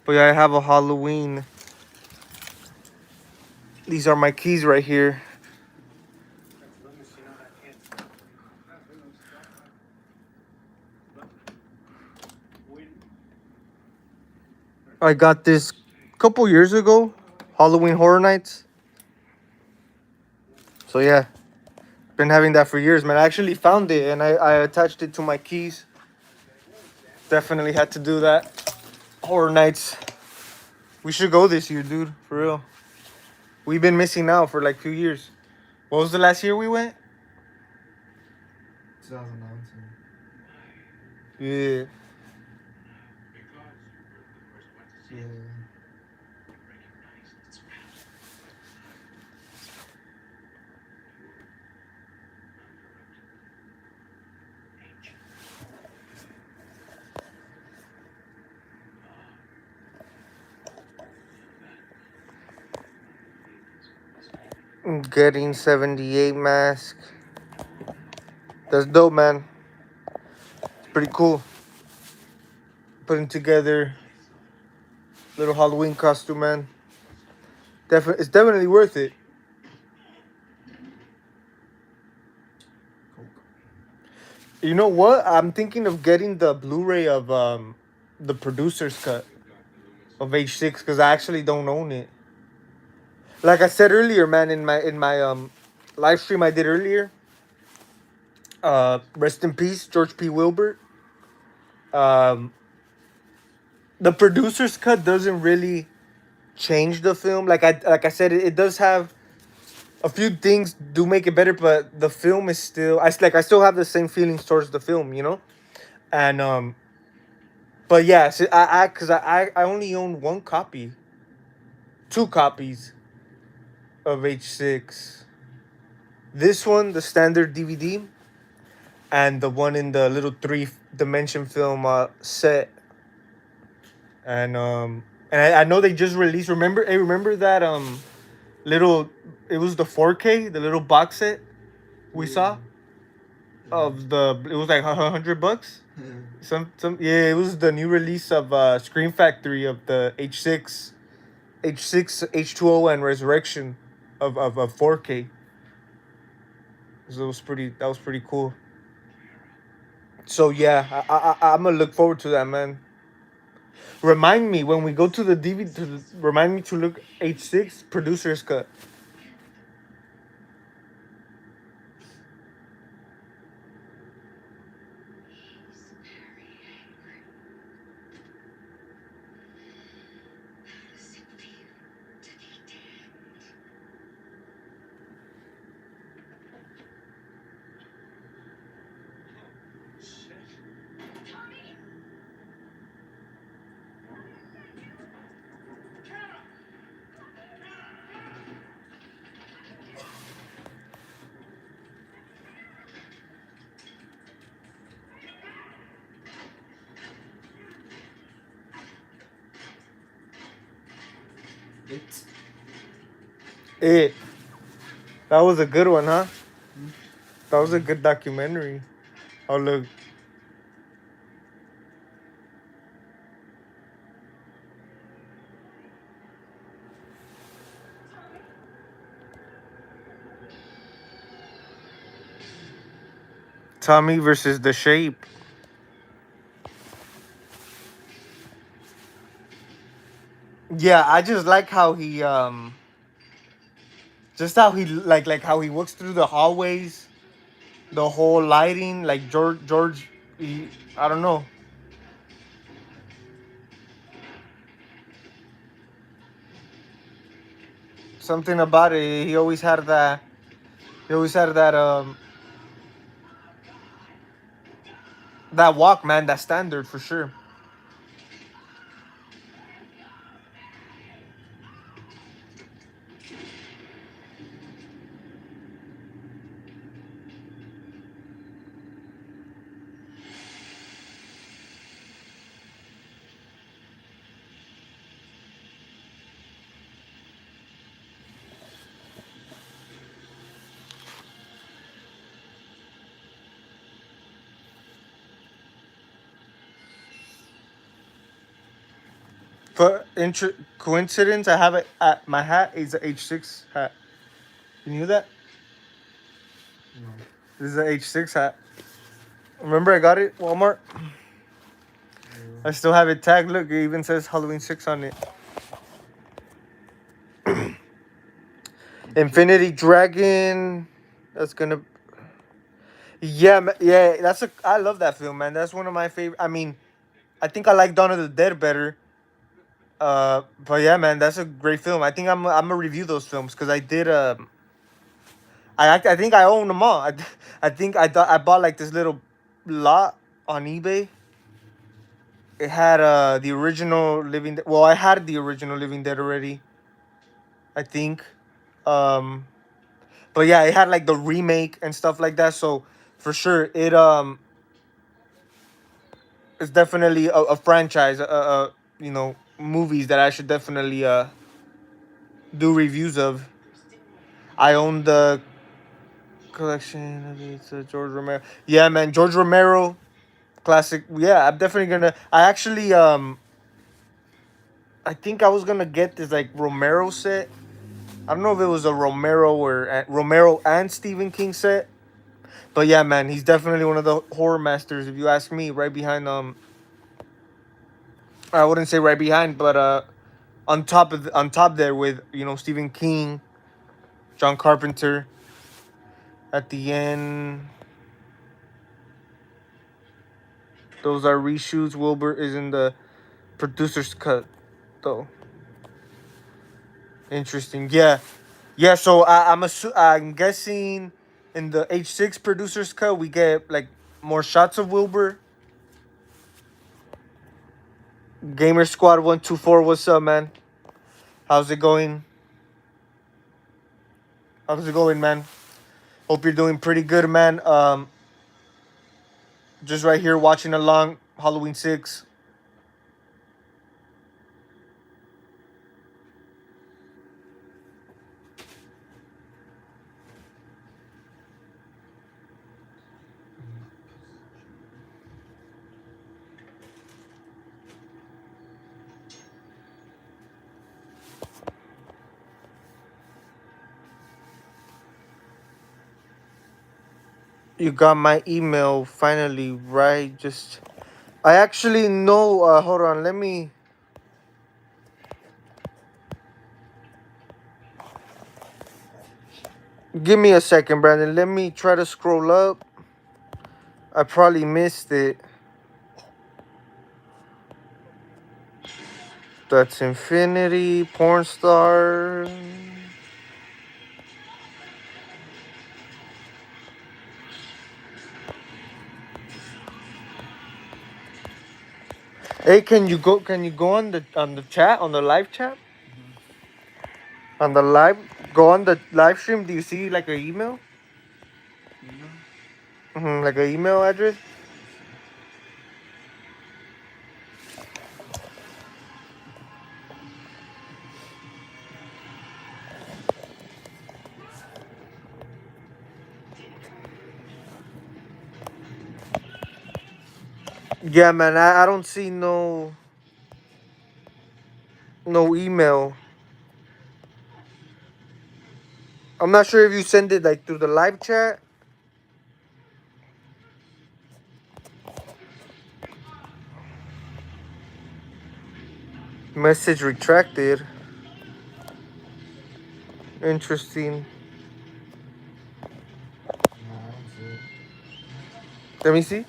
But yeah, I have a Halloween. These are my keys right here. I got this a couple years ago, Halloween Horror Nights. So yeah, been having that for years, man. I actually found it and I attached it to my keys. Definitely had to do that. Horror Nights. We should go this year, dude. For real. We've been missing out for like 2 years. What was the last year we went? 2019. Yeah. Yeah. Getting 78 mask. That's dope, man. It's pretty cool. Putting together little Halloween costume, man. It's definitely worth it. Coke. You know what? I'm thinking of getting the Blu-ray of the producer's cut of H6 because I actually don't own it. Like I said earlier, man, in my live stream I did earlier. Rest in peace, George P. Wilbur. Um, the producer's cut doesn't really change the film. Like I said, it does have a few things do make it better, but the film is still I still have the same feelings towards the film, you know. And but yeah, so I only own one copy, two copies of H6. This one, the standard DVD, and the one in the little three dimension film set. And I know they just released. Remember that little. It was the 4K, the little box set we saw of the. It was like $100. Some yeah. It was the new release of Scream Factory of the H6 H2O and Resurrection of 4K. So that was pretty cool. So yeah, I'm gonna look forward to that, man. Remind me when we go to the DVD. Remind me to look H6 producer's cut. It. It. That was a good one, huh? That was a good documentary. Oh look. Tommy versus The Shape. Yeah, I just like how he just how he like how he walks through the hallways, the whole lighting, like George. I don't know. Something about it. He always had that. He always had that walk, man. That standard for sure. For coincidence, I have it at my hat is a H6 hat. You knew that? No. This is a H6 hat. Remember I got it Walmart? I still have it tagged. Look, it even says Halloween 6 on it. Infinity Dragon. That's gonna. Yeah, yeah. I love that film, man. That's one of my favorite. I mean, I think I like Dawn of the Dead better. But yeah, man, that's a great film. I think I'm gonna review those films because I did. I think I own them all. I think I bought like this little lot on eBay. It had the original Living Dead. Well, I had the original Living Dead already. I think. Um, but yeah, it had like the remake and stuff like that. So for sure, it's definitely a franchise. Movies that I should definitely do reviews of. I own the collection. It's George Romero. Yeah, man, George Romero, classic. Yeah, I'm definitely gonna. I think I was gonna get this like Romero set. I don't know if it was a Romero or Romero and Stephen King set, but yeah, man, he's definitely one of the horror masters. If you ask me, right behind I wouldn't say right behind, but on top there with Stephen King, John Carpenter. At the end, those are reshoots. Wilbur is in the producer's cut, though. Interesting. Yeah, yeah. So I'm guessing in the H6 producer's cut we get like more shots of Wilbur. Gamer Squad 124. What's up, man? How's it going? How's it going, man? Hope you're doing pretty good, man. Just right here watching along Halloween 6. You got my email finally, right? I actually know. Hold on, let me. Give me a second, Brandon. Let me try to scroll up. I probably missed it. That's Infinity, Porn Star. Hey, can you go? Can you go on the chat on the live chat? On the live, go on the live stream. Do you see like an email? Like an email address? Yeah, man. I don't see no email. I'm not sure if you send it like through the live chat. Message retracted. Interesting. No, I don't see it. Let me see.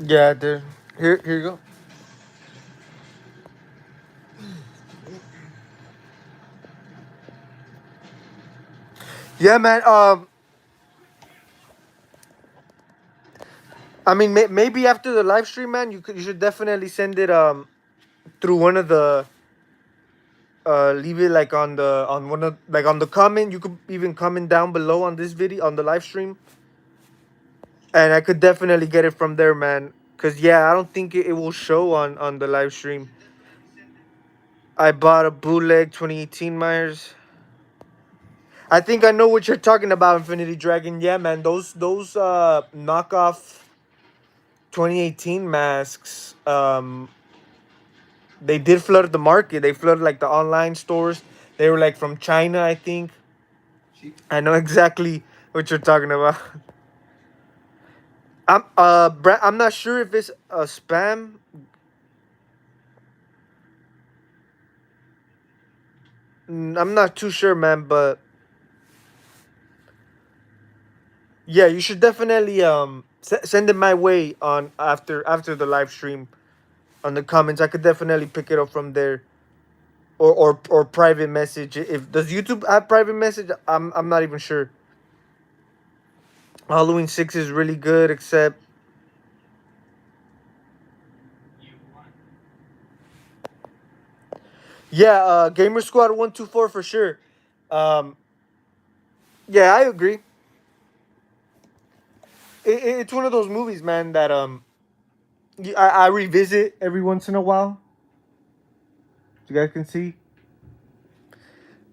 Yeah, dude. Here you go. Yeah, man. I mean, maybe after the live stream, man, you should definitely send it through one of the leave it like on one of like on the comment. You could even comment down below on this video on the live stream, and I could definitely get it from there, man. Cause yeah, I don't think it will show on the live stream. I bought a bootleg 2018 Myers. I think I know what you're talking about, Infinity Dragon. Yeah, man, those knockoff 2018 masks. They did flood the market. They flooded like the online stores. They were like from China, I think. I know exactly what you're talking about. I'm not sure if it's a spam. I'm not too sure, man, but yeah, you should definitely send it my way on after the live stream on the comments. I could definitely pick it up from there. Or private message. If does YouTube have private message? I'm not even sure. Halloween 6 is really good, except yeah, Gamer Squad 124 for sure. Um, yeah, I agree. It's one of those movies, man, that I revisit every once in a while. You guys can see.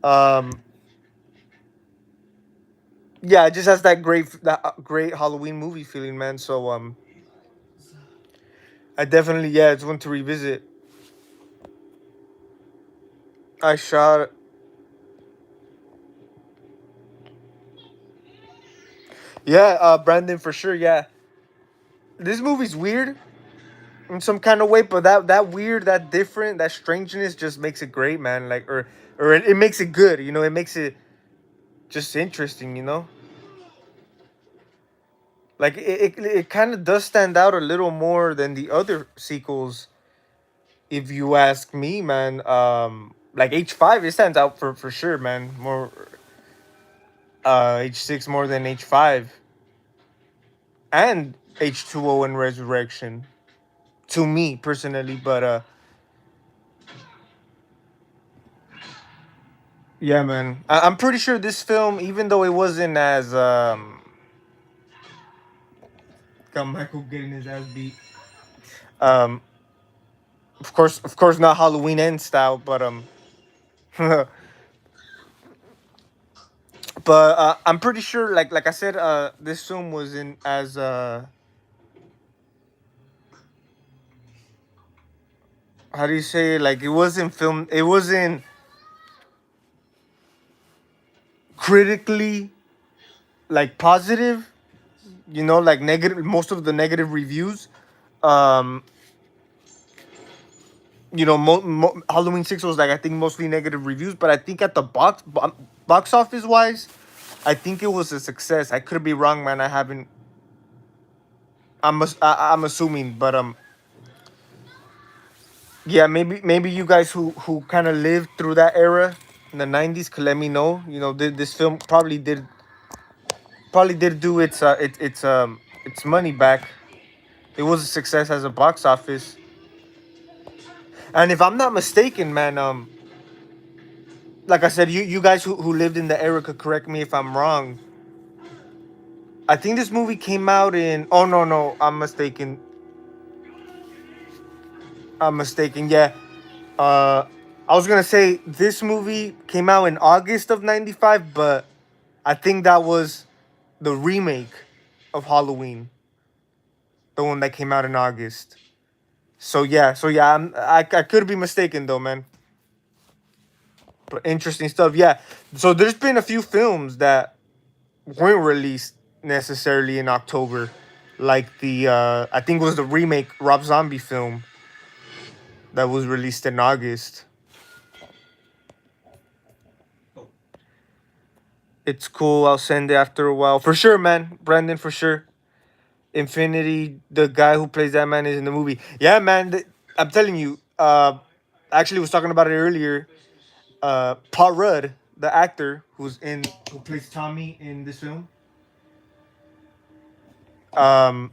Um, yeah, it just has that great Halloween movie feeling, man. So I definitely it's one to revisit. I shot. Yeah, Brandon for sure. Yeah, this movie's weird in some kind of way, but that weird, that different, that strangeness just makes it great, man. Like or it makes it good. You know, it makes it just interesting. You know, like it kind of does stand out a little more than the other sequels, if you ask me, man. Like H5, it stands out for sure, man. More H6 more than H5 and H2O and Resurrection to me personally, but yeah, man. I'm pretty sure this film, even though it wasn't as got Michael getting his ass beat. Um, of course, not Halloween end style, but but I'm pretty sure, like I said, this film wasn't as how do you say it? Like it wasn't film. It wasn't critically like positive. You know, like negative. Most of the negative reviews. Um, Halloween 6 was like I think mostly negative reviews, but I think at the box office wise, I think it was a success. I could be wrong, man. I haven't. I'm assuming, but yeah, maybe you guys who kind of lived through that era in the 90s could let me know. You know, this film probably did do its money back. It was a success as a box office, and if I'm not mistaken, man, like I said, you guys who lived in the era could correct me if I'm wrong. I think this movie came out in. Oh no, I'm mistaken. I'm mistaken. Yeah. Uh, I was gonna say this movie came out in August of '95, but I think that was the remake of Halloween, the one that came out in August. So yeah, I could be mistaken though, man. But interesting stuff. Yeah. So there's been a few films that weren't released necessarily in October, like the I think it was the remake Rob Zombie film that was released in August. It's cool. I'll send it after a while. For sure, man. Brandon, for sure. Infinity, the guy who plays that man is in the movie. Yeah, man. I'm telling you. I actually was talking about it earlier. Paul Rudd, the actor who plays Tommy in this film. Um,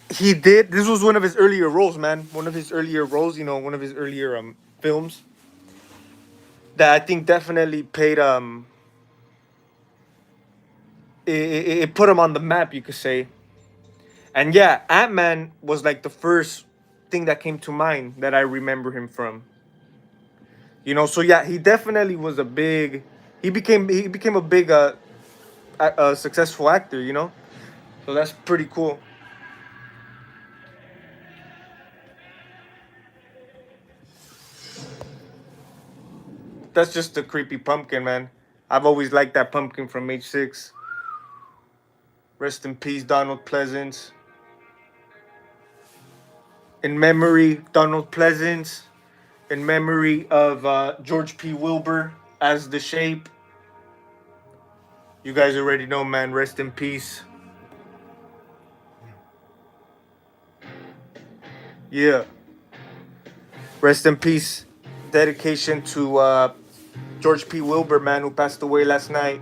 he did. This was one of his earlier roles, man. One of his earlier roles. One of his earlier films that I think definitely paid it put him on the map, you could say. And yeah, Ant-Man was like the first thing that came to mind that I remember him from. So yeah, he definitely was a big. He became a big successful actor. So that's pretty cool. That's just a creepy pumpkin, man. I've always liked that pumpkin from H6. Rest in peace, Donald Pleasance. In memory, Donald Pleasance. In memory of George P. Wilbur as the Shape. You guys already know, man. Rest in peace. Yeah. Rest in peace. Dedication to George P. Wilbur, man, who passed away last night.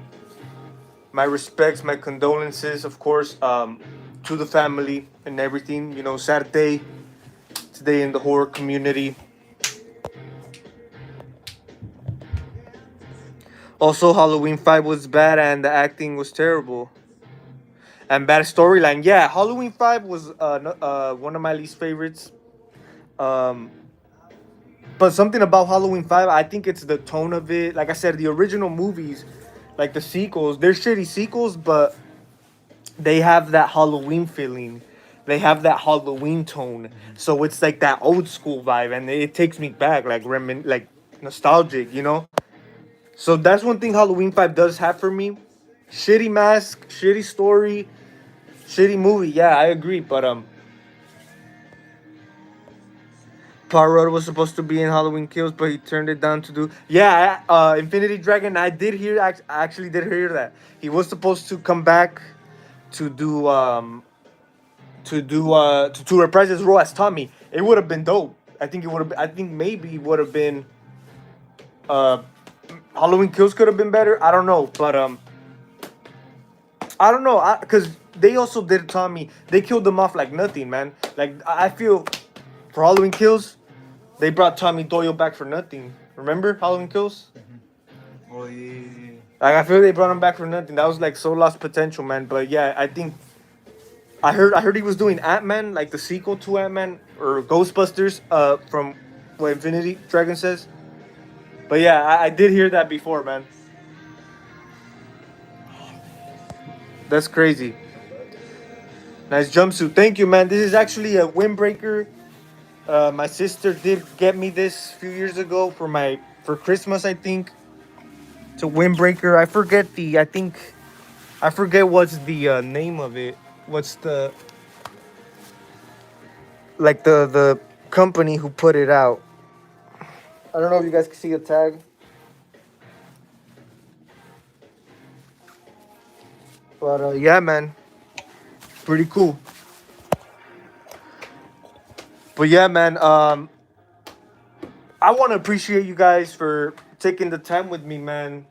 My respects, my condolences, of course, to the family and everything. Sad day today in the horror community. Also, Halloween 5 was bad and the acting was terrible. And bad storyline. Yeah, Halloween 5 was one of my least favorites. Um, but something about Halloween 5, I think it's the tone of it. Like I said, the original movies, like the sequels, they're shitty sequels, but they have that Halloween feeling. They have that Halloween tone. So it's like that old school vibe, and it takes me back, like nostalgic. So that's one thing Halloween 5 does have for me. Shitty mask, shitty story, shitty movie. Yeah, I agree. But Paul Rudd was supposed to be in Halloween Kills, but he turned it down to do. Yeah, Infinity Dragon. I did hear. I actually did hear that he was supposed to come back to do to reprise his role as Tommy. It would have been dope. I think it would have. I think maybe it would have been. Uh, Halloween Kills could have been better. I don't know, but I don't know, because they also did Tommy. They killed him off like nothing, man. Like I feel for Halloween Kills, they brought Tommy Doyle back for nothing. Remember Halloween Kills? Oh yeah. Like I feel they brought him back for nothing. That was like so lost potential, man. But yeah, I think I heard he was doing Ant-Man, like the sequel to Ant-Man or Ghostbusters, from what Infinity Dragon says. But yeah, I did hear that before, man. That's crazy. Nice jumpsuit. Thank you, man. This is actually a windbreaker. My sister did get me this a few years ago for Christmas, I think. It's a windbreaker. I forget what's the name of it. What's the company who put it out. I don't know if you guys can see a tag. But yeah, man. Pretty cool. But yeah, man. I want to appreciate you guys for taking the time with me, man.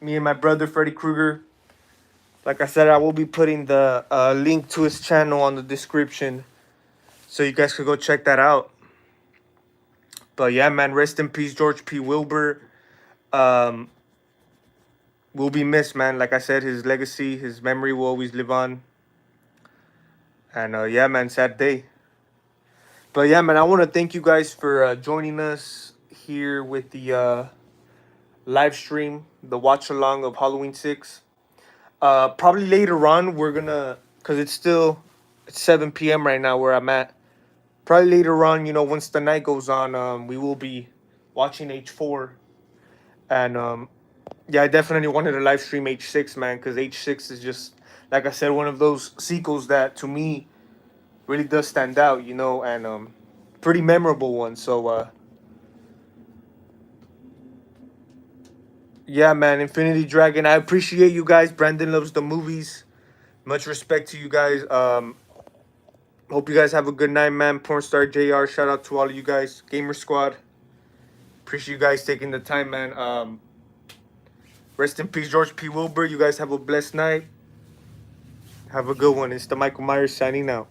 Me and my brother Freddy Krueger. Like I said, I will be putting the link to his channel on the description, so you guys could go check that out. But yeah, man, rest in peace, George P. Wilbur. Um, will be missed, man. Like I said, his legacy, his memory will always live on. And yeah, man, sad day. But yeah, man, I want to thank you guys for joining us here with the live stream, the watch along of Halloween 6. Probably later on, we're gonna, cause it's 7 p.m. right now where I'm at. Probably later on, once the night goes on, we will be watching H4. And yeah, I definitely wanted to live stream H6, man, because H6 is just, like I said, one of those sequels that to me really does stand out, and pretty memorable one. So yeah, man, Infinity Dragon. I appreciate you guys. Brandon loves the movies. Much respect to you guys. Hope you guys have a good night, man. Pornstar JR, shout out to all of you guys. Gamer Squad. Appreciate you guys taking the time, man. Rest in peace, George P. Wilbur. You guys have a blessed night. Have a good one. It's the Michael Myers signing out.